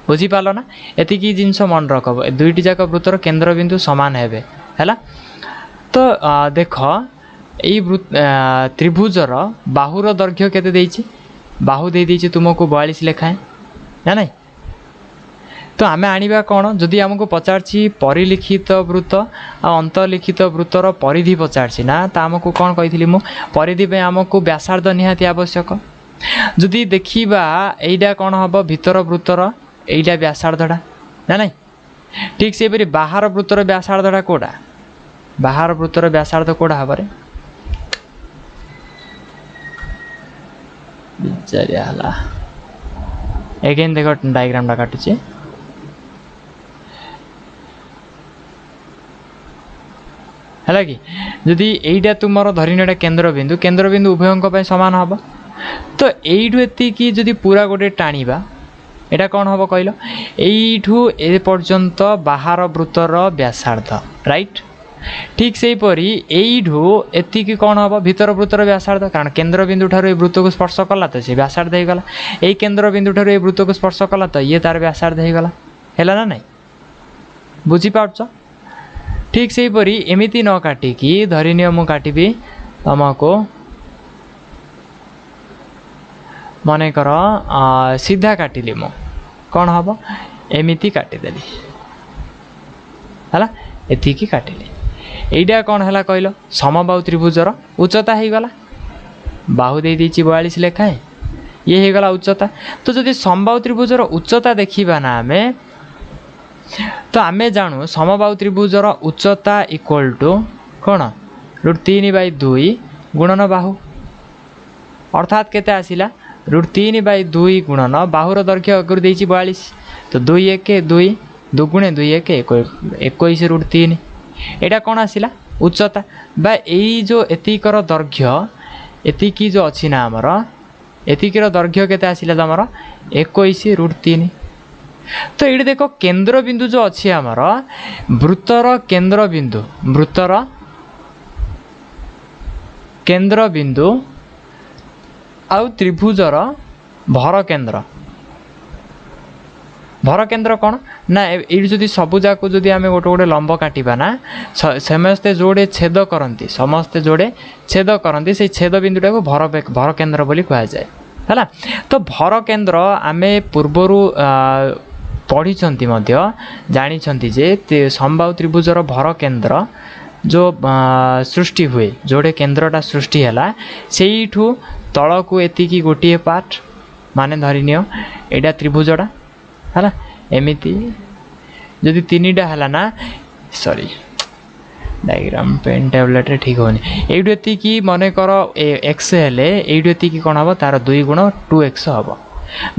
बुझी पाल ना एतिकी जिनस मन रखब दुईटी जाक वृत्तर केंद्र बिंदु समान हेबे हैला तो देख यही त्रिभुजर बाहुर दैर्घ्य केते देइछि बाहु दे देइछि तुमको 42 लेखाएं ना नहीं तो आमे आनिबा कौन जदि आमको पचारछि परिलिखित वृत्त आ अंतर्लिखित वृत्तर परिधि पचारछि ना तो आमको कौन कही मु परिधि पे आमको व्यासार्ध निहाती आवश्यक जदि देखिबा एइडा कौन हम भितर वृत्तर एइडा व्यासार्धटा ना नहीं ठीक से परि बाहर वृत्तर व्यासार्धटा कोडा बाहर वृत्तर व्यासार्ध कोडा हबरे बिचारिया हला एगेन देखो डायग्राम टा काटुचे है कि जदि एइडा तुमर धरिनेटा केंद्र बिंदु उभयों सामान हम तो यू एति जदि पूरा गोटे टाणीबा एटा कौन हम कहल यू ए पर्यंत बाहर वृत्तर व्यासार्ध राइट ठीक से परी यू एति कौन हम भीतर वृत्तर व्यासार्ध कारण केंद्र बिंदु ठार ए वृत्त को स्पर्श कला तो सी व्यासार्ध हो गला यही केंद्र बिंदु ठार ए वृत्त को स्पर्श कला तो ये तार व्यासार्ध हो गला है ना नहीं बुझी पार्छ ठीक से परी एमिति न काटिकी धरिनिय मु काटिबी तुमको मन कर सीधा काटिली मु कौन हम एमिति काटिदेली है एति काटिली एइडा कौन है कहल समबाहु त्रिभुजर उच्चता हो गला बाहु दे देछि 42 लेखाएं ये हो गला उच्चता तो जदि समबाहु त्रिभुजर उच्चता देखिबा ना आमे तो आमे जानू समबाहु त्रिभुजर उच्चता इक्वल टू कौन √3/2 गुणन बाहु अर्थात केते आसिला √3/2 गुणन बाहुर दैर्घ्य अगर देछि 42 तो 2 1 2 2 गुणे 2 1 21 √3 एटा कौन आसिला उच्चता बा एई जो एतिकर दैर्घ्य एतिकी जो अछि ना हमर एतिकर दैर्घ्य केते आसिला तमर 21 √3 तो ये देखो केंद्र बिंदु जो अच्छी आमर वृत्तर केंद्र बिंदु आउ त्रिभुजर भर केंद्र कौन ना ये जदि सबू जाक जदि आम गोटे गोटे लंब काटिबा ना समस्ते जोड़े छेद करती समस्ते जोड़े छेद करती से छेद बिंदुटा को भर केंद्र बोली कहा जाए है तो भर केंद्र आमे पूर्वरु पढ़ी जानी जे समबाहु त्रिभुजर भर केंद्र जो सृष्टि हुए जोड़े केंद्रटा सृष्टि है से तल को एतिकी गोटे पार्ट माने धरिनिय एटा त्रिभुजटा है एमिति जदि तीनटा है ना सॉरी डायग्राम पेन टैबलेट रे ठीक होनी एइडु एतिकी मन कर एक्स हेले एइडु एतिकी कोन हबो तार 2 गुण 2x हबो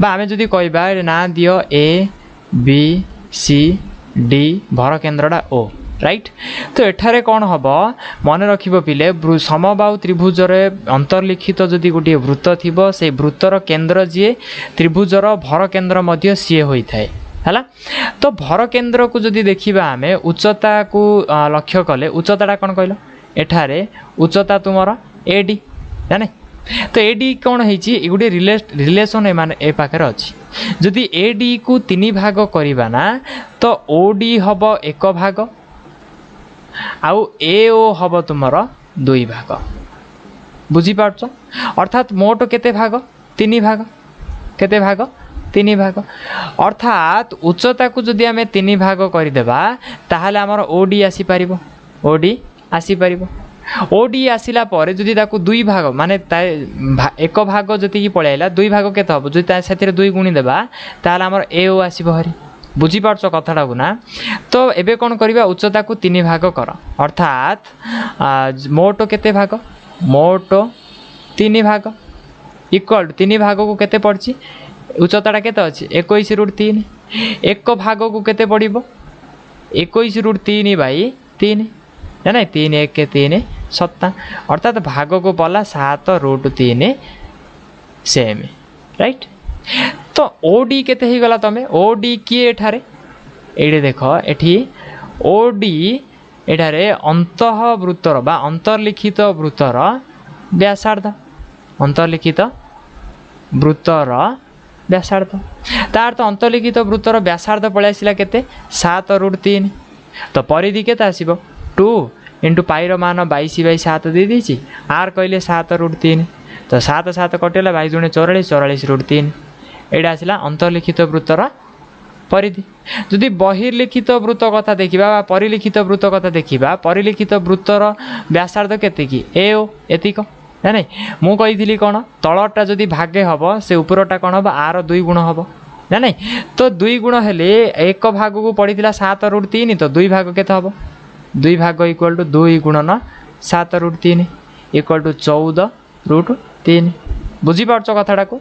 बा आमे जदि कहबा ना दियो ए बी सी डी भर केंद्रटा ओ राइट तो एठारे कौन हम मन रखिबो पिले समबाहु त्रिभुजर अंतर्लिखित जदि गोटे वृत्त थिबो से वृत्तर केंद्र जी त्रिभुजर भर केंद्र मध्य सी होई थाए है तो भर केंद्र को जदि देखिबा आमे उच्चता को लक्ष्य कले उच्चताटा कौन कहल एठारे उच्चता तुमर एडी जाने तो एडी कौन होती गोटे रिलेशन ए पाखे अच्छी जदि एडी को 3 भाग करवा ना तो ओडी हम 1 भाग आउ ए ओ हम तुमर 2 भाग बुझीपार अर्थात मोट केते भाग 3 भाग केते भाग 3 भाग अर्थात उच्चता को जदि आम 3 भाग करदेबा ताहले आमर ओडी आसी पारिबो ओडी आसी पारिबो ओडी आसिला परे जदि ताकू 2 भाग माने एक भाग जति पळैला 2 भाग केते हबो जदि साथी 2 गुणी देबा ताहले आमर एओ आसीबो हरी बुझीपार कथाटा को ना तो एबे कौन करवा उच्चता को 3 भाग कर अर्थात मोट केते भाग मोट 3 भाग इक्वल 3 भाग को केते पड़ची उच्चता केते अच्छी 21/3 एक भाग को केते पड़िबो 21/3 बाई 3 ना 3 1 के 3 7 अर्थात भाग को पला 7/3 सेम राइट तो ओडी केते ही गला तमे ओडी किए एठारे एडे देखो एठी ओडी एठारे अंतः वृत्तर बा अंतर्लिखित वृत्तर व्यासार्ध अंतर्लिखित वृत्तर व्यासार्ध तार तो अंतर्लिखित वृत्तर व्यासार्ध पळै आसिला केते 7/3 तो परिधि केते आसीबो 2 इंटू पाई रो मान 22/7 दे दीची आर कहले 7/3 तो 7 7 कटेला 22 × 44 44/3 एडा आसिला अंतर्लिखित वृत्तर परिधि जदि बहिर्लिखित वृत्त कथा देखिबा बा परिलिखित वृत्त कथा देखिबा परिलिखित वृत्तर व्यासार्ध केते की एओ एतिक ना नहीं मु कही कौन तलटा जदि भागे हम से उपरटा कौन हम आर 2 गुण हम ना नहीं तो 2 गुण हेले एक भाग को पड़ी 7/3 तो 2 भाग केते हम 2 भाग इक्वल टू 2 गुणन 7/3 इक्वल टू 14/3 बुझीपार कथाटा को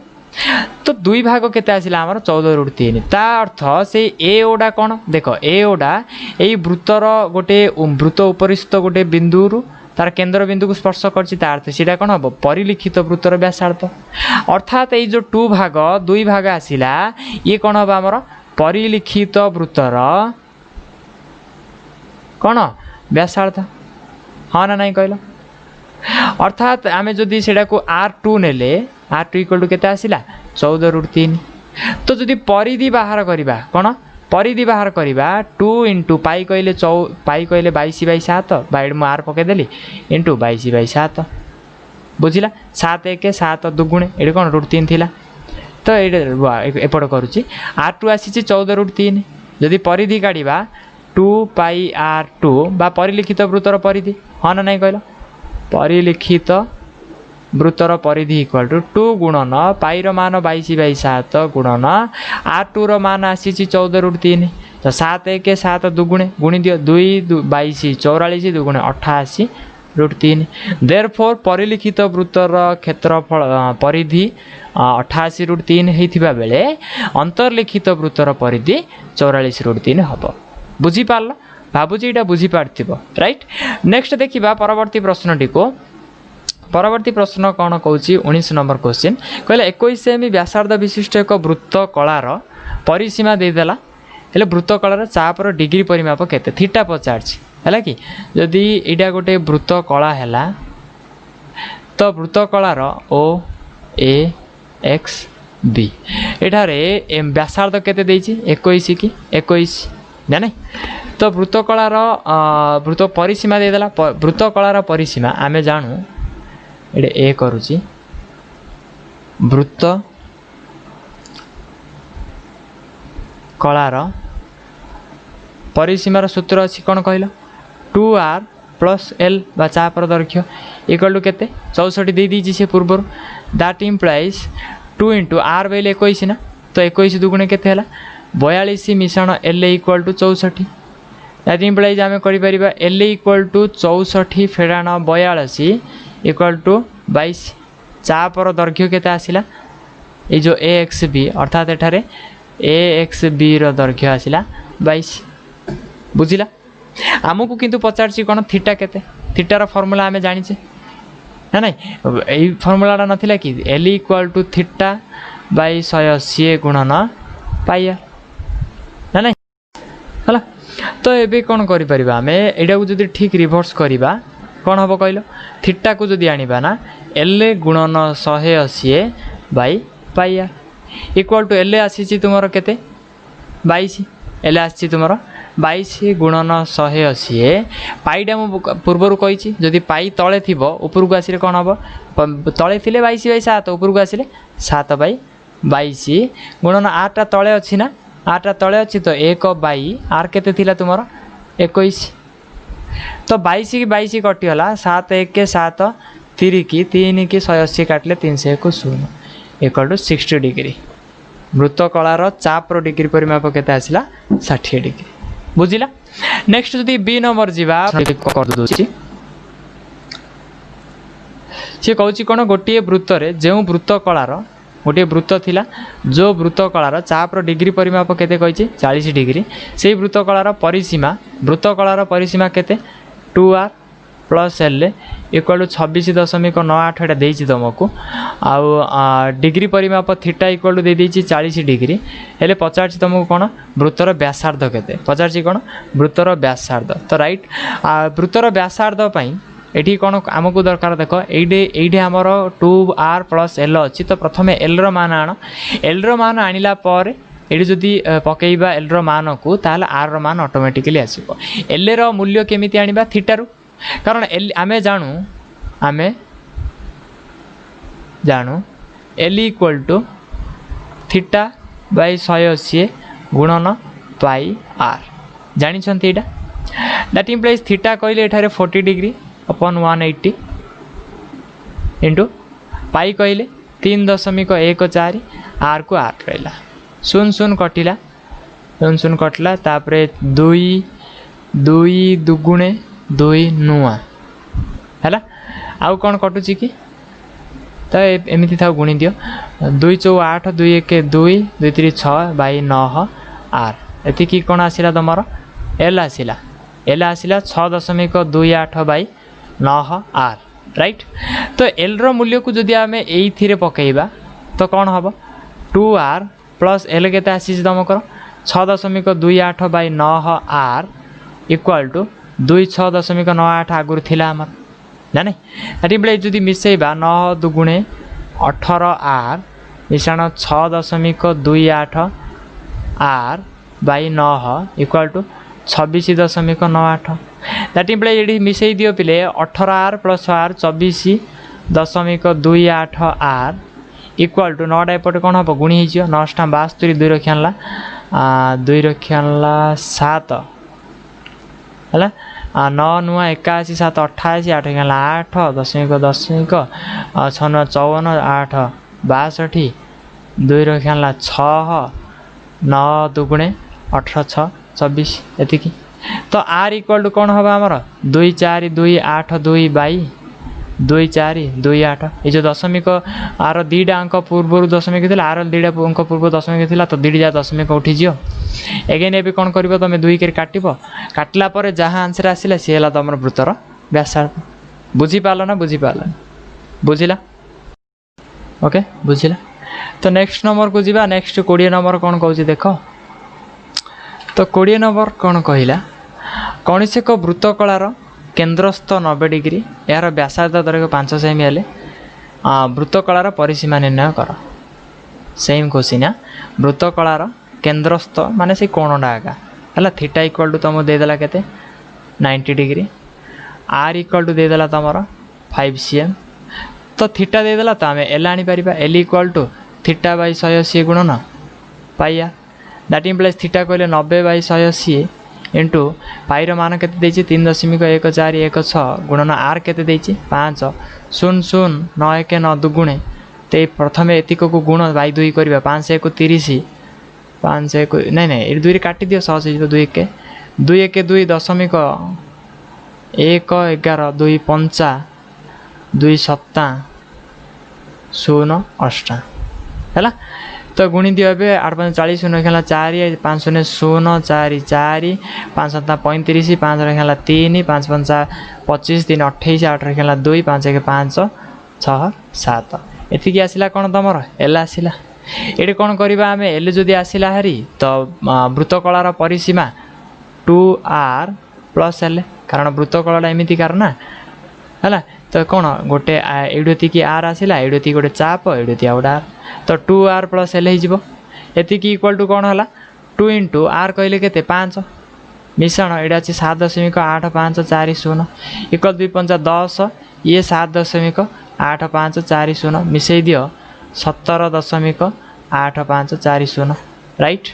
तो 2 भाग केते आसिला हमर 14/3 ता अर्थ से एओडा कौन देख एओडा एई वृत्तर गोटे वृत्त उपरिस्थ गोटे बिंदु तार केंद्र बिंदु को स्पर्श करछि तार अर्थ सीटा कौन हम परिलिखित वृत्तर व्यासार्ध अर्थात ये जो 2 भाग 2 भाग आसिला ये कौन हम हमर परिलिखित वृत्तर कौन व्यासार्ध हाँ ना नहीं कहल अर्थात आम जदि सेटा को R2 नेले R2 इक्वल टू केते आसिला 14/3 तो जदि परिधि बाहर करबा कौन परिधि बाहर करबा 2 इंटू पाई कहले 22/7 बाइड मु आर पके देली इंटू 22/7 बुझिला 7 1 7 2 एडे कौन √3 थिला तो एपट करुच्ची R2 आसी 14/3 जदि परिधि काढ़ा 2 पाई R2 बा परिलिखित वृत्तर परिधि हाँ ना नहीं कहल परिलिखित वृत्तर परिधि इक्वल टू 2 गुणन पाई मान 22/7 गुणन R2 रो मान आसी 14/3 तो 7 1 7 2 गुणी दियो 2 22 44 2 88/3 देयरफॉर परिलिखित वृत्तर क्षेत्रफल परिधि 88/3 हेतिबा बेले अंतर्लिखित वृत्तर परिधि 44/3 हबो बुझी पारला भाबुची एटा बुझी पारथिबो राइट नेक्स्ट देखिबा परवर्ती प्रश्नटी को परवर्ती प्रश्न कौन कौन 19 नंबर क्वेश्चन कहले 21 सेमी व्यासार्ध विशिष्ट एक वृत्त कलार परिसीमा देदेला हेले वृत्त कलार चापर डिग्री परिमाप केते थीटा पचारछि हैला कि जदि एटा गोटे वृत्त कला हैला तो वृत्त कलार ओ ए एक्स बी एठारे व्यासार्ध केते देछि 21 कि 21 ना नहीं तो वृत्त कलार वृत्त परिसीमा देदेला वृत्त कलार परिसीमा आमे जानू एडे ए करुची वृत्त कलार परिसीमार सूत्र अच्छी कौन कहल 2r + l बा चापर दैर्घ्य इक्वल टू केते 64 दे दीची से पूर्व दैट इम्प्लाइज 2 इंटू r बेले 21 ना तो 21 दुगुणे केते हला 42 मिश्रण l equal to 64 that implies आम कर l इक्वल टू 64 फेड़ाण 42 इक्वल टू 22 चापर दैर्घ्य केते आसिला ये जो ए एक्स बी अर्थात एठारे ए एक्स बी रो दैर्घ्य आसिला 22 बुझिला आमको किंतु पचारछि कोन थीटा केते थीटार फॉर्मूला आमे जानिछे ना नहीं एई फॉर्मूलाटा नथिला कि L equal to theta by 180 गुणन पाइया ना नहीं हला तो एबे कोन करि परिबा आमे एडा को जदी ठीक रिवर्स करिबा कौन हम कहल थीटा को जदि आनिबा ना एल गुणन 180 बाई पाइया इक्वल टू एल आसी तुमर केते 22 एल आसी तुमर 22 गुणन 180 पाईटा मु पूर्वर कही जदि पाई तले थी उपरको आसिले कौन हम तले थे 22/7 उपरको आसिले 7/22 गुणन 8टा तले अच्छी ना 8टा तले अच्छी तो 1/, आर केते थिला तुमर 21 तो 22 की 22 कटिगला 7 1 के 7 3 की 3 की 180 काटले 301 0 इक्वल टू 60 डिग्री वृत्त कलार चापर डिग्री परिमाप केते आसिला 60 डिग्री बुझिला। नेक्स्ट जदि बी नंबर जीवा कर दोछि से कहूँ कौन गोटे वृत्त जो वृत्त कलार गोटे वृत्त थिला जो वृत्त कलार चापर डिग्री परिमाप केते कही 40 डिग्री से वृत्त कलार परिसीमा केते 2r plus L equal to 26.98 एटा देछि तुमको आ डिग्री परिमाप थीटा इक्वल टू दे देछि 40 डिग्री हेले पचार तुमको कौन वृत्तर व्यासार्ध केते पचार कौन वृत्तर व्यासार्ध तो राइट वृत्तर व्यासार्ध पई एठी कौन आमको दरकार देख ये आमर 2r प्लस एल अच्छी तो प्रथम एल मान आण एल मान आणिला पर ये जदि पकेबा एल मान को ताल आर मान ऑटोमेटिकली आसीबो एल रो मूल्य केमिति आनिबा थीटा रू कारण एल आमे जानू L equal to theta by 180 गुणन पाई आर जानी एटा दैट इम्प्लाइज थीटा कहले एठारे 40 डिग्री अपन 180 इंटू पाई कहले 3.14 आर को आर रहा शून शून कटिला तापरे 2 दुगुणे 2 नुआ है आउ कौन कटुची कि तो एमती था गुणी दियो 2 4 8 2 1 2 2 3 6/9 आर एति कौन आसिला तुमर एल आसिला 6.28/9 आर राइट तो एल रो मूल्य को जदि आम ये पकेबा तो कौन हम 2r प्लस एल के आसी तुमकर 6.28/9 आर इक्वाल टू 26.98 आगुरी थिला आमर जाने दैट जदि मिसेबा 9 दुगुणे 18 आर मिश्रण 6.28 r/9 equal to 26.98 that implies ये मिसई दियो पिले 18r plus r 24.28 r equal to 9 एपटे कौन हम गुणी हो 9 72 2 रखी आनला 2 रखी आनला 7 है 9 नुआ 81 7 88 8 आनला 8 दशमिक 6 नुआ 54 8 62 2 रखी आनला 6 9 दुगुणे 18 6 24 एतिकी तो आर इक्वल टू कौन हम आमर 2 4 2 8 2 4 2 8 ये जो दशमिक आर दीटा अंक पूर्व दशमिक थी आर दीटा अंक पूर्व दशमिक थी तो दीटा दशमिक उठीज एगेन ए कौन कर तुम 2 के काटला पर जहाँ आंसर आसला सी है तुम वृत्तर व्यासार्ध बुझीपार ना बुझिला ओके बुझिला तो नेक्स्ट नंबर को जीवा नेक्स्ट 20 नंबर कौन कहूँ देख तो 20 नंबर कौन कहला कौन से एक वृत्त कलार केन्द्रस्थ 90 डिग्री यार व्यासार्ध दरक 5 सेमी हेले वृत्त कलार परिसीमा निर्णय कर सेम क्वेश्चन वृत्त कलार केन्द्रस्थ माने से कोणटा आगा है थीटा इक्वल टू तुमको देदेला केते 90 डिग्री आर इक्वल टू देदेला तुमर 5 cm तो थीटा देदेला तो आम एल आनीपर L equal to theta by 180 गुणन पाई आर दैट इम्प्लाइज थीटा कहले 90/180 इंटू पाईर मान के 3.1416 गुणन आर के 5 0 0 9 1 9 दुगुणे तो प्रथम एतिक को गुण बाई 2 करवा 5 1 30 5 1 नहीं ये 2 काटी दियो सहज हो 2 1 2 1 2 दशमिक 1 11 2 5 2 7 0 8 है तो गुणी दियो ए 8 5 40 0 खेला 4 5 0 0 4 4 5 7 35 5 खेला 3 5 5 25 3 28 8 खेला 2 5 1 5 6 7 एतिकी आसिला कौन तुम एल आसिला ये कौन करवा आम एल जदि आसिला हारी तो वृत्त कलार परिसीमा 2r प्लस एल कारण वृत्त कलाटा एमती कार ना है तो कौन गोटे एडोती आर आसिला एडोती गोटे चाप एडोती आ गोटे आर तो 2r प्लस एल हो इक्वल टू कौन है 2 इंटू आर कहले के 5 मिश्रण एटा अच्छी 7.8540 इक्वल 2 पंचा 10 ये 7.8540 मिसई दियो 17.8540 राइट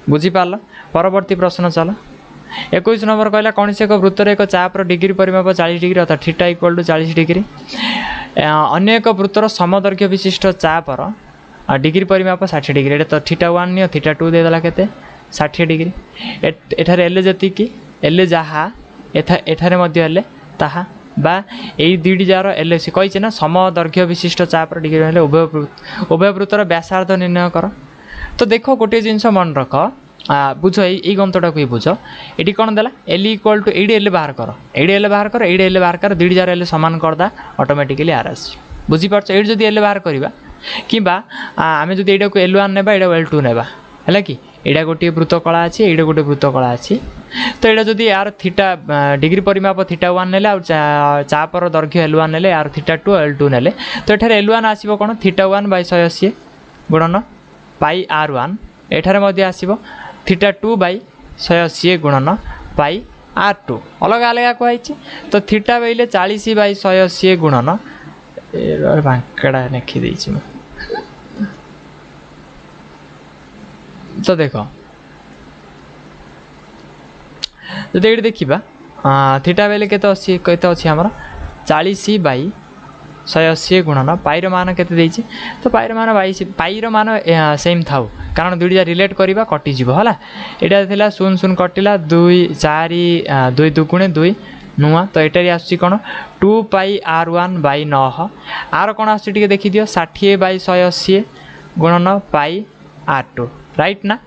बुझीपार। परवर्ती प्रश्न चल 21 नंबर कहला कौन से एक वृत्तर एक चापर डिग्री परिमाप 40 डिग्री अर्थात थीटा इक्वल टू 40 डिग्री अन्य एक वृत्तर समदैर्घ्य विशिष्ट चापर डिग्री परिमाप 60 डिग्री एटा तो थीटा 1 नियो थीटा 2 देदेला केते 60 डिग्री एठारे एल जति एल जहा एठारे मध्य एल ताहा बा यही दुईटी जार एल सी कही ना समदैर्घ्य विशिष्ट चापर डिग्री हेल्ले उभय वृत्तर व्यासार्ध निर्णय कर। तो देख गोटे जिनस मन रख बुझ यही गंतटा को बुझ ये कौन देला एल इक्वल टू एडी एल बाहर कर एडी एल बाहर कर एडी एल बाहर कर दुईटी जार एल सामान करदा ऑटोमेटिकली आर आस बुझीपार ये जब एल बाहर करवा कि आम जो यहाँ को L1 नेबा एटा L2 नेबा है कि एटा गोटे वृत्तकला अच्छी एटा गोटे वृत्तकला अच्छी तो यहाँ जब यार थीटा डिग्री परिमाप थीटा 1 नेले चापर दैर्घ्य L1 नेले यार थीटा 2 L2 नेले तो ये L1 आसो कौन थीटा 1/180 गुणन पाई R1 एठारे मध्य आसो थीटा 2/180 गुणन पाई R2 अलग अलग कहुई तो थीटा बोले 40/180 गुणन बांकड़ा लिखी देछि तो देख जब ये देखा थीटा बेले केते अच्छी आमर 40/180 गुणन पाईर मान केते तो पाईर मान 22 पाईर मान सेम थाउ कारण दुईटा रिलेट करवा कटिज है यहाँ था 0 कटिला 2 4 2 दुगुणे 2 नुआ तो ये आसूँ कौन 2πr1/9 आर कौन आस देखी दियो 60/180 गुणन पाई R2 राइट ना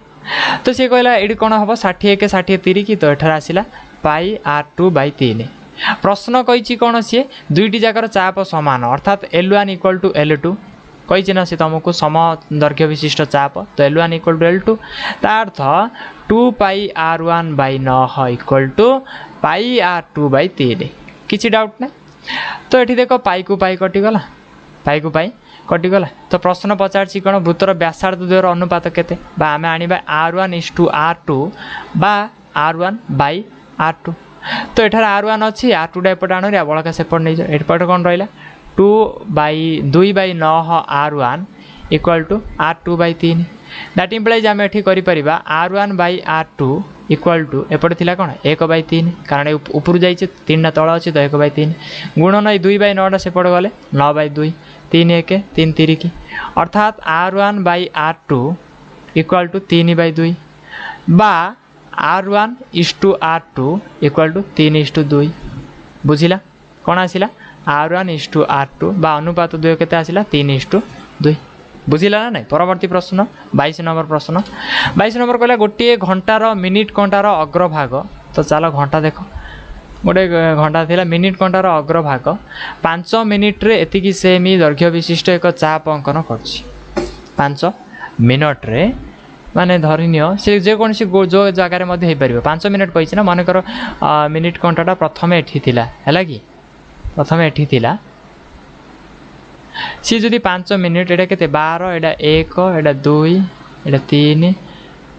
तो सी कहला ये कौन हम 61 60 30 तो एठार आसला पाई R2/3 प्रश्न कही कौन सी दुईटी जाकर चाप समान अर्थात L1 इक्वल टू L2 कही ना सी तुमको समदैर्घ्य विशिष्ट चाप तो L1 इक्वल टू L2 तार्थ 2πr1/9 equal to pi R2/3 किसी डाउट ना तो ये देख पाई को पाई कटिगला पाई को पाई कटिगला तो प्रश्न पचार कौन वृत्तर व्यासार्ध द्वयर अनुपात केते आम आने R1:R2 बा R1/R2 तो ये R1 अच्छी R2 एपटे आण बड़का सेपट नहीं एपटे कौन रहा 2/9 R1 equal to R2/3 that implies आम एठी करि परिबा R1/R2 इक्वल टू एपटे थिला कौन 1/3 कारण ऊपर जाइए 3टा तल अच्छी तो 1/3 गुणन 2/9 सेपट गले 9/2 3 1 3 3 अर्थात R1/R2 इक्वल टू 3/2 बा R1:R2 इक्वल टू 3:2 बुझिला कौन आसिला R1:R2 बा अनुपात द्वय केते आसिला 3:2 बुझिला ना नहीं। परवर्ती प्रश्न 22 नंबर प्रश्न 22 नंबर कहला गोटे घंटार मिनिट घंटार अग्रभाग तो चलो घंटा देख गोटे घंटा थिला मिनिट घंटार अग्रभाग 5 मिनिट रे एतिकी सेमी दैर्घ्य विशिष्ट एक चाप अंकन करछि 5 मिनिट रे माने धरिनियो से जेकोसी जो जगार मध्य हो पार 5 मिनिट कही ना मन कर मिनिट घंटाटा प्रथम एठी थिला हैला कि प्रथम एठी थिला सी जदि 5 मिनिट एटा केते 12 एटा 1 एटा 2 एटा 3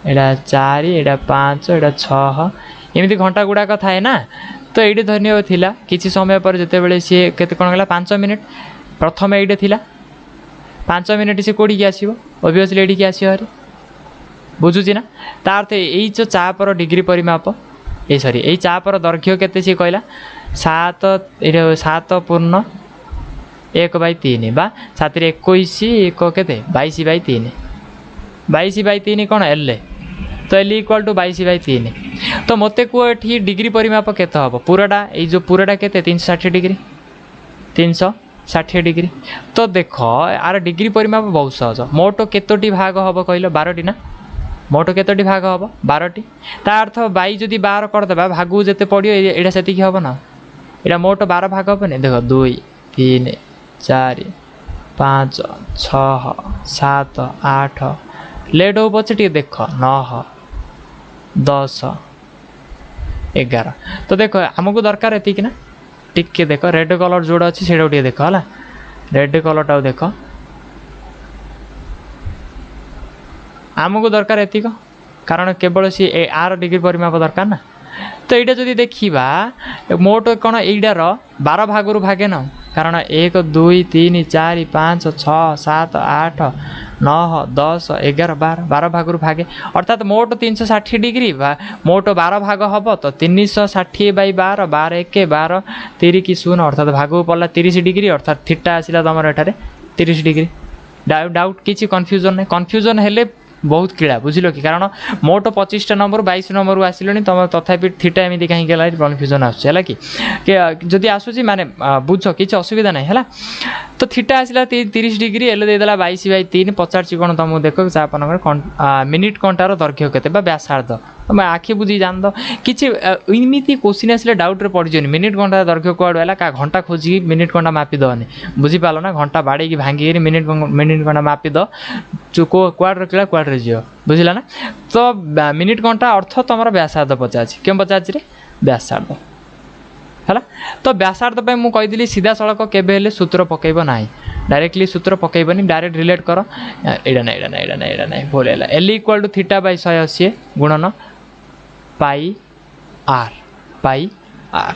एटा 4 एटा 5 एटा 6 एमती घंटा गुड़ाक थाए ना तो ये धरनीय थिला किसी समय पर जिते बड़े सी केते कोन गला 5 मिनिट प्रथम ये थिला 5 मिनिट सी कोड़ी की आसीबो ऑब्वियसली एडी की आसीबो हरे बुझुची ना तार अर्थ यही जो चापर डिग्री परिमाप ए सॉरी यही चापर दैर्घ्य केते सी कहला 7.1/3 बा 7/21 1 केते 22/3 22/3 कौन एल तो एल इक्वल टू 22/3 तो मते को एठी डिग्री परिमाप केते हम पूराटा ये जो पूराटा केते 360 डिग्री 360 डिग्री तो देख यार डिग्री परिमाप बहुत सहज मोट केतोटी भाग हम कहल 12टी ना मोट केतोटी भाग हम 12टी ता अर्थ 22 जदि 12 करदेबा भागू जेते पड़ियो एटा सेतिकी हम ना एटा मोट 12 भाग हम देख 2 3 4 5 6 7 8 लेट हो पचे टी देख 9 10 11 तो देख आमको दरकार एतिक ना टिके देख रेड कलर जोड़ा अच्छी से देख है रेड कलरटा देख आमको दरकार एतिक कारण केवल सी आर डिग्री परिमाप दरकार ना। तो यहाँ जदि देखा मोट कौन यार 12 भाग भागे न, कारण 1 2 3 4 5 6 7 8 9 10 11 12 भाग भागे, अर्थात मोट 360 डिग्री मोट 12 भाग हम तो 360 / 12 12 1 12 3 की 0 अर्थात भाग पड़ा 30 डिग्री, अर्थात थीटा आसला तुम एठारे 30 डिग्री। डाउट किसी कन्फ्यूजन नहीं, कन्फ्यूजन हेले बहुत किड़ा बुझिल कि, कारण मोट 25टा नंबर 22 नंबर आसिलଣି तुम तथापि थीटा एमती कहीं कन्फ्यूजन आसला कि जदि आसूसी माने बुझ किसी असुविधा नहीं है। तो थीटा आसला 30 डिग्री एल देदेला 22/3 पचार कौन तुमको देख मिनिट कंटार दैर्घ्य के व्यासार्ध तुम आखि बुझी जान दो किसी इमती क्वेश्चन आसले डाउट रे पड़ मिनिट घंटा दैर्घ्य कौड़ है क्या घंटा खोजिकी मिनिट घंटा मापिदनी बुझीपाल ना, घंटा बाड़े भांगिक मिनिट घंटा मापिद कुआड़ रखला कुआड़ जी बुझला ना। तो मिनिट घंटा अर्थ तुम व्यासार्ध पचार क्यों पचार व्यासार्ध है। तो व्यासार्ध पे मुझे कहीदी सीधा सड़क केवे सूत्र पकईब ना, डायरेक्टली सूत्र पकईबनी, डायरेक्ट रिलेट कर एड़ा ना भूल है L equal to theta by 180 गुणन पाई आर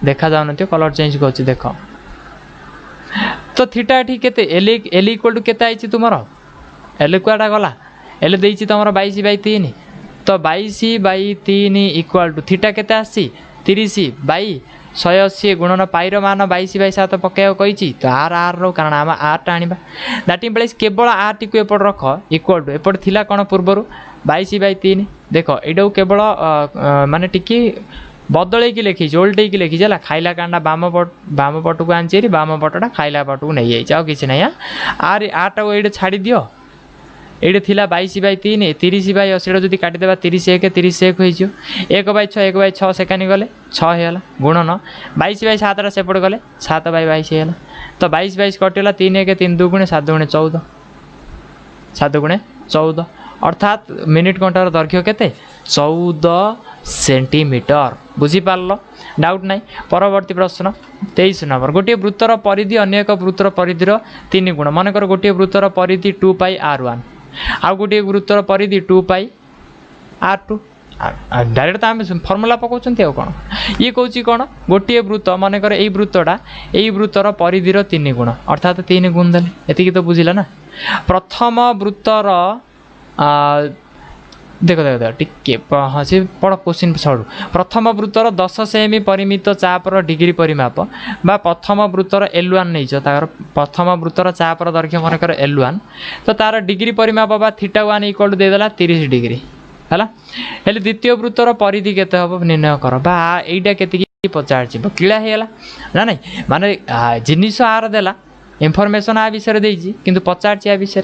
देखा जाऊन कलर चेंज कर देख। तो थीटा ये केते एल इक्वाल टू केते आई तुम एल कुआटा गला एल देती तुम 22/3, तो 22/3 इक्वाल टू थीटा केते आसी 30/180 गुणन पाईर मान 22/7 पकड़ कही। तो आर रो कारण आम आर टा आना दैट इम्प्लाइज केवल आर टी को एपट रख इक्वाल टू एपट थिला कौन पूर्वर 22/3 देख यहाँ केवल माने टिकी बदल की लिखी ओल्टे की लिखी है खाइला कांडा बाम पट को आनी बाम पटा खाइला पट को नहीं जाए किसी ना आर आरटा को ये छाड़ी दियो ये थिला 22/3 30/80 जब काटिदेबा 31 31 हो 1/6 1/6 सेकानी गले 6 होगा गुणन 22/7 सेपट गले 7/22 है। तो 22 कटिगला 3 1 3 2 7 2 14 7 गुणे 14 अर्थात मिनिट घंटार दैर्घ्य केते 14 सेंटीमीटर बुझीपार डाउट ना। परवर्ती प्रश्न 23 नंबर गोटे वृत्तर परिधि अन्य एक वृत्तर परिधिर 3 गुण मनकर गोटे वृत्तर परिधि 2πr1 आउ गोटे वृत्तर परिधि 2πr2 डायरेक्ट तो आम फर्मुला पकाउछन कौन ये कौन कौन गोटे वृत्त मनकर यही वृत्तटा यही वृत्तर परिधिर 3 गुण अर्थात 3 गुण देले एति तो बुझिला ना। प्रथम वृत्तर देख देख देख टिके हाँ सी पढ़ क्वेश्चन छड़ू प्रथम वृत्तर 10 सेमी परिमित चापर डिग्री परिमाप बा प्रथम वृत्तर L1 नहीं तार प्रथम वृत्तर चापर दैर्घ्य मनकर L1 तो तार डिग्री परिमाप बा θ1 इक्वल टू देदेला 30 डिग्री है। द्वितीय वृत्तर परिधि केते हम निर्णय कर बा एटा केते पचार क्लियर होगा ना नहीं माने जिनिस आर देला इनफॉरमेशन आ विषय देजी किंतु पचार आ विषय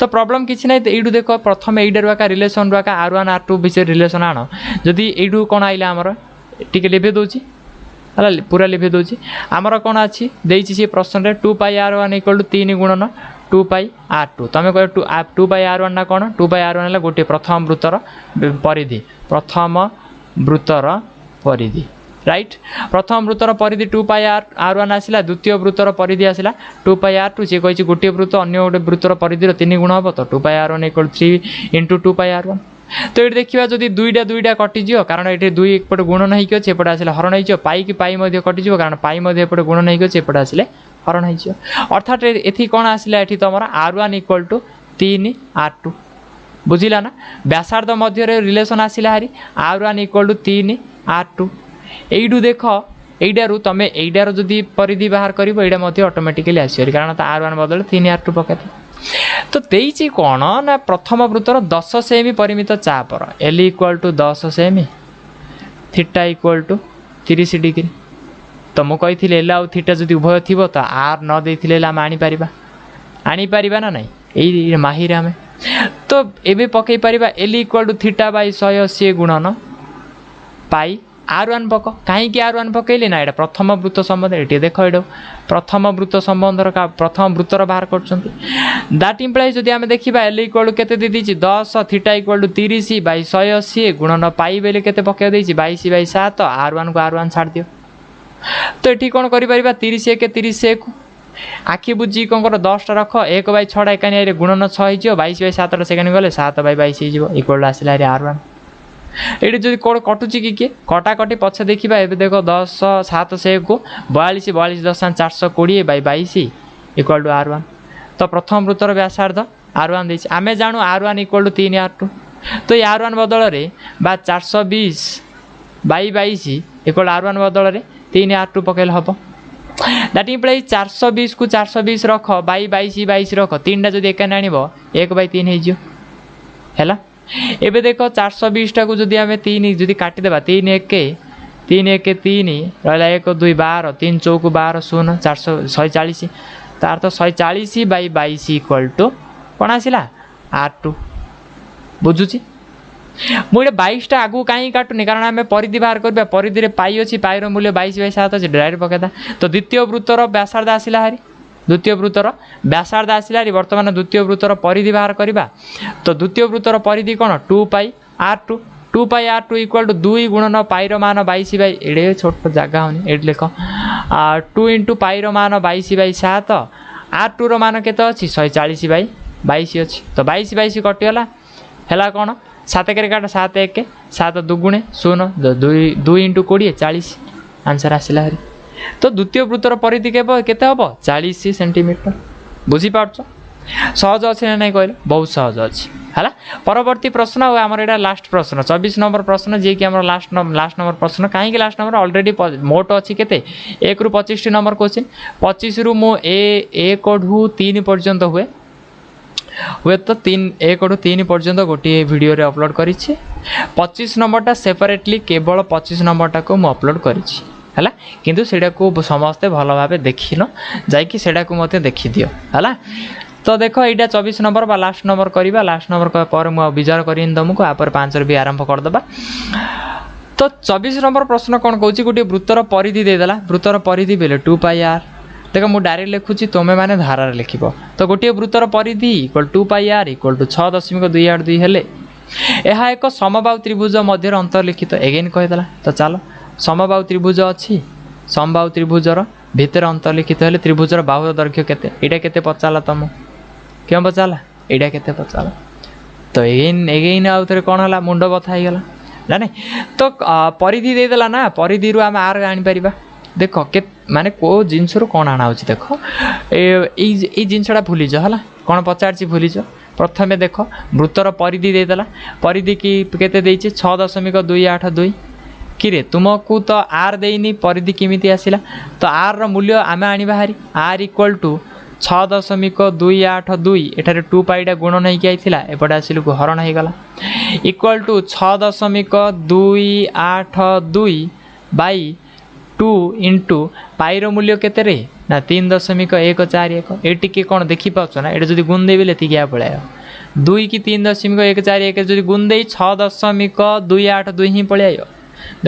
तो प्रॉब्लम किसी ना। तो यू देख प्रथम यू का रिलेसन रुआ R1 R2 विषय रिलेसन आण जदि यू कौन आइला आमर टी लिभे दूसरी है पूरा लिभे दूसरी आमर कौन अच्छी देती सी प्रश्न में 2πr1 इक्वल टू 3 गुणन 2πr2 तुम कह 2πr1 ना कौन 2πr1 है गोटे प्रथम वृत्तर परिधि प्रथम वृत्तर परिधि राइट। प्रथम वृत्तर परिधि 2πr1 आसला द्वितीय वृत्तर परिधि आसला 2πr2 सी कही गोटे वृत्त अन्य गोटे वृत्तर परिधिर 3 गुण हम तो 2πr1 इक्वल 3 × 2πr1। तो ये देखा जदि दुईटा कटिज कारण ये 2 एपटे गुणन होपटे आसे हरण हो पाई कि पाई कटिज कारण पाई एपटे गुणन होपटे आसे हरण हो अर्थात ये कौन आसला ये तुम R1 इक्वल टू 3R2 बुझिला ना। व्यासार्ध मध्य रिलेसन आसला हारी R1 इक्वल टू 3R2 यू देख यू तुम यार जदि परिधि बाहर कर ऑटोमेटिकली आसो कारण तो R1 बदल 3R2 पकड़ तो देती कौन ना प्रथम वृत्तर 10 सेमी परिमित चापर L इक्वल टू 10 सेमी θ इक्वल टू 30 डिग्री तो मुझे कही एल आउ थीटा जदि उभय थी तो आर न देते आम आनीपर ना नहीं यही माहिर आम तो ये पकई पार L इक्वल टू θ/180 गुणन पाई R1 पक कहीं R1 पकईले ना ये प्रथम वृत्त संबंध ये देख ये प्रथम वृत्त संबंध प्रथम वृत्तर बाहर कर दैट इम्प्लाइज जदि आम देखा L इक्वल के दी 10 θ इक्वल टू 30/180 गुणन पाई बेले के पकड़ 22/7 R1 को R1 छाड़ दियो तो ये कौन कर 30 1 30 1 आखि बुझी कौन कर 10टा रख 1/6 एकानी गुणन 6 हो 22/7 सेकेंड गले 7/22 हो इक्वल आसला R1 ये जो कौन कटुची कि किए कटाकटी पछे देखा ए देख 10 7 से को 42 42 10 420/22 इक्वल टू R1 तो प्रथम वृत्तर व्यासार्ध R1 देछि आमे जानू R1 इक्वल टू 3 R2 तो ये R1 बदल रे बा 420/22 इक्वल R1 बदल रे 3 R2 पकेल हम दैट इम्प्लाइज 420 को 420 रख 22 रख 3टा जब एकानी आण 1/3 है एबे देख 420 टा को जदि आमे 3 जदि काटिदेबा 3 1 3 1 3 रहा 1 2 12 3 4 12 0 440 तार तो 140/22 इक्वल टू कौन आसला R2 बुझुची मुझे 22टा आगू कहीं काटुनी कारण आम परिधि बाहर करवा परिधि में पाई अच्छी पाइर मूल्य 22/7 अच्छे डायरेक्ट पकेदा तो द्वितीय वृत्तर व्यासार्ध आसला हारी द्वितीय वृत्तर व्यासार्ध आसला हारी बर्तमान द्वितीय वृत्तर परिधि बाहर करवा तो द्वितीय वृत्तर परिधि कौन 2πr2 2πr2 इक्वल टू 2 गुणन पाइर मान 22 छोट जगह होनी ये लिख 2 इंटू पाइर मान 22/7 R2 मान केते अच्छी 140/22 अच्छी तो 22 कटिगला है कौन 7 के काट 7 1 7 दुगुणे 0 2 इंटू 20 40 आंसर आसला हारी तो द्वितीय वृत्तर परिधि केते हम 40 सेंटीमीटर बुझीपार सहज अच्छे ना नहीं कहले बहुत सहज अच्छी है परवर्ती प्रश्न आमर यहाँ लास्ट प्रश्न 24 नंबर प्रश्न जी कि लास्ट नंबर प्रश्न कहीं लास्ट नंबर ऑलरेडी मोट अच्छी केते 1 ରୁ 25 नंबर क्वेश्चन 25 ରୁ मो 1 ରୁ 3 पर्यंत हुए तो 1 ରୁ 3 पर्यंत गोटे वीडियो रे अपलोड करी 25 नंबरटा सेपरेटली केवल 25 नंबरटा को मुझे अपलोड करी है किंतु सेटा को समस्ते भल भाव देखिन जाकि सेटा को मत देखी दियो है तो देख यहाँ 24 नंबर बा लास्ट नंबर करवा लास्ट नंबर पर मुझे विचार कर तुमको यापर 5 भी आरंभ करदे तो 24 नंबर प्रश्न कौन कौन गोटे वृत्तर परिधि देदेला वृत्तर परिधि बेले 2πr देख मुझे डायरेक्ट लिखुची तुम मैंने धारार लिख तो गोटे वृत्तर परिधि इक्वल 2πr इक्वल टू 6.282 हेले यह एक समबाहु त्रिभुज मध्य अंतर्लिखित एगेन कहीदेला तो चलो समबाहु त्रिभुज अच्छी समबाहु त्रिभुजर भितर अंतर्लिखित हेले त्रिभुजर बाहु दैर्घ्य केते एटा केते पचाला तुम क्यों पचाला एटा केते पचाला तो एगेन आउ थे कौन है मुंड बथा हो गला ना नहीं तो परिधि देदेला ना परिधि आम आर आनीपर देख के माने को जिनस कौन आना देख ये जिनसा भूलीज है कौन पचार भूलीज प्रथमे देख वृत्तर परिधि देदेला परिधि की केते 6.282 किरे तुमको तो आर देनी परिधि किमिति आसिला तो आर रो मूल्य आमे आनी बाहरी आर इक्वल टू 6.282 एठारे 2π गुणन होइकि आइथिला एपटे आसिलु को हरण हो गला इक्वल टू 6.282/2 इंटू पाइर मूल्य केते रे ना 3.141 एटिके कौन देखि पाउछ ना एटा जदि गुण देबे लेति गया पळे 2 की 3.141 जदि गुण देई 6.282 ही पळे आयो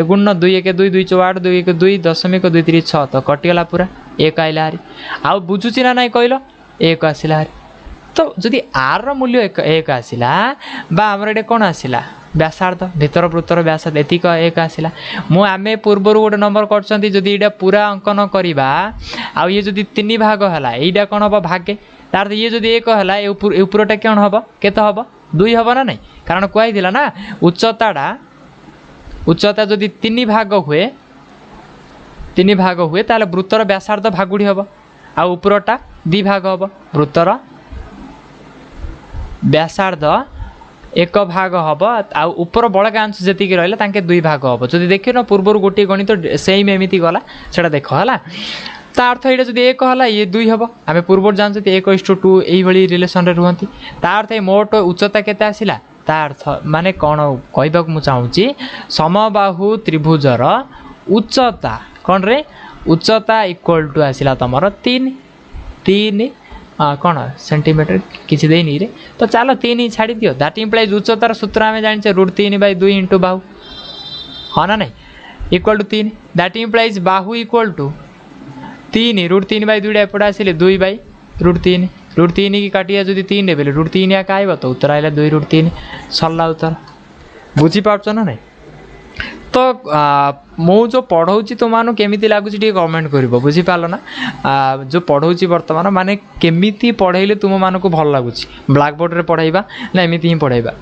गुण 2 1 2 2 4 2 1 2 .236 तो कटिगला पूरा 1 आइला हारी आ बुझुची ना नहीं कहलो 1 आसिला हारी तो जदि आर रो मूल्य 1 आसिला बा हमर एटे कोन आसिला व्यासार्ध भीतर वृत्तर व्यासार्ध एतिक 1 आसिला मु आमे पूर्वर गोटे नंबर करछंती जदि एटा पूरा अंकन करिबा आ ये जदि 3 भाग हला एटा कोन हबो भागे तार ये जदि 1 हला ए ऊपरटा कोन हबो केते हबो 2 हबो ना नहीं कारण कोइ दिला ना उच्चता जदि 3 भाग हुए ताले वृत्तर व्यासार्ध भागुड़ी हम आ उपरटा 2 भाग हम वृत्तर व्यासार्ध 1 भाग हम आ ऊपर बड़का अंश जी रहा 2 भाग हम जब देख न पूर्व गोटे गणित सेम एमती गला से देख है ता अर्थ ये जब 1 है ये 2 हम आम पूर्व जानते 1:2 यही रिलेसन रुहति ता अर्थ मोट उच्चता केते आसिला ता अर्थ माने कौन कहवाक मु चाहूँगी समबाहु त्रिभुजर उच्चता कौन रे उच्चता इक्वल टू आसिला तुमर 3 कौन सेंटीमीटर किसी देनी रे तो चलो 3 छाड़ी दियो दैट इम्प्लाइज उच्चतार सूत्र आम जाने √3/2 इंटू बाहु हाँ ना नहीं इक्वल टू 3 दैट इम्प्लाइज बाहु इक्वल टू 3 √3/2 एपटे आसिले 2/√3 √3 की काटिया जदि 3 बेले √3 आइब तो उत्तर आइला 2 √3 सरला उत्तर बुझी पार्छ ना नहीं तो मु जो पढ़ाऊँ तुम मानू केमी लगुच कमेंट कर बुझीपाल ना जो पढ़ाऊँ बर्तमान माने केमी पढ़ेले तुम मानक भल लगुच ब्लैक बोर्ड रे पढ़ाइबा ना एमती ही पढ़ाइबा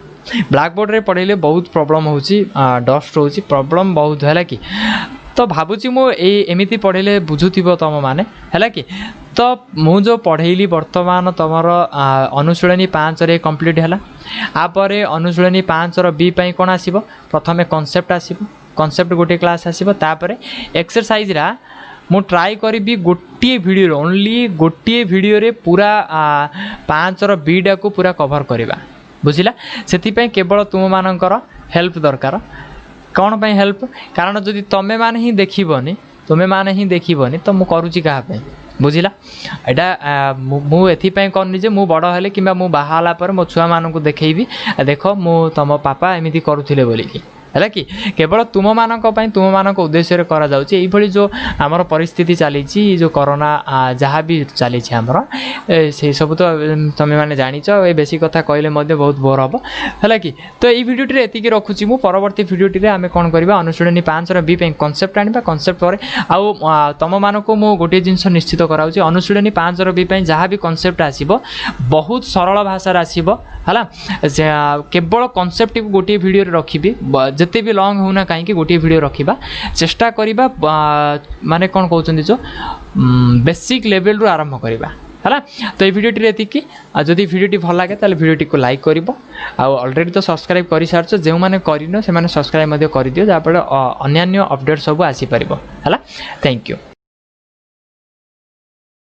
ब्लैक बोर्ड रे पढ़ेले बहुत प्रॉब्लम होची डस्ट होची प्रॉब्लम बहुत है कि तो भावुची मु एमती पढ़ेले बुझुथिबो तुम माने है कि तो मु जो पढ़ेली वर्तमान तुमर अनुशीलनी 5 रे कंप्लीट है आपरे अनुशीलनी 5 रो बी पई कोन आसीबो प्रथमे कांसेप्ट आसीबो कांसेप्ट गोटे क्लास आसीबो तापरे एक्सरसाइज रा मु ट्राई करी गोटे वीडियो ओनली गोटे वीडियो रे पूरा 5 रो बी डा को पूरा कवर करबा बुझिला सेति पई केवल तुम मानकर हेल्प दरकार कौन पे हेल्प कारण जदि तमे माने ही देखिबनी तुमे माने ही देखिबनी तो मु करूची कहा पे बुझिला एटा मु एथिपाई करनी जे मु बड़ हेले किंबा मु बाहाला पर मो छुआ मानकु देखैबी देखो मु तम पापा एमिति करूथिले बोली कि है कि केवल तुम मानक तुम मानक उद्देश्य करा जाउची एई भली जो आमर परिस्थिति चली जो कोरोना जहाँ भी चली आमर से सब तो तुम मैंने जानिच ए बेसी कथा कहले मध्य बहुत बोर हम है कि तो ये भिडियो एतिकी रखुची मु परवर्ती भिडियो आम कौन करवा अनुशीलनी 5 रो बी पे कॉन्सेप्ट आनिबा कॉन्सेप्ट पर आउ तुम मानक मु गोटे जिनस निश्चित कराउची अनुशीलनी 5 रो बी पे जहाँ भी कॉन्सेप्ट आसीबो बहुत सरल भाषा आसीबो हला केवल कॉन्सेप्ट को गोटे भिडियो रखिबी जिते भी लॉन्ग होना कहीं गोटे वीडियो रखा चेष्टा करवा माने कौन कहते जो बेसिक लेवल रू आरंभ करवा है तो ये भिडियो एतिकी जदि भिडियो भल लगे तो भिडियो को लाइक कर ऑलरेडी तो सब्सक्राइब कर सार्च जो मैंने करन से सब्सक्राइब कर दियो जहाँफल अन्य अपडेट सब आसीपर है थैंक यू।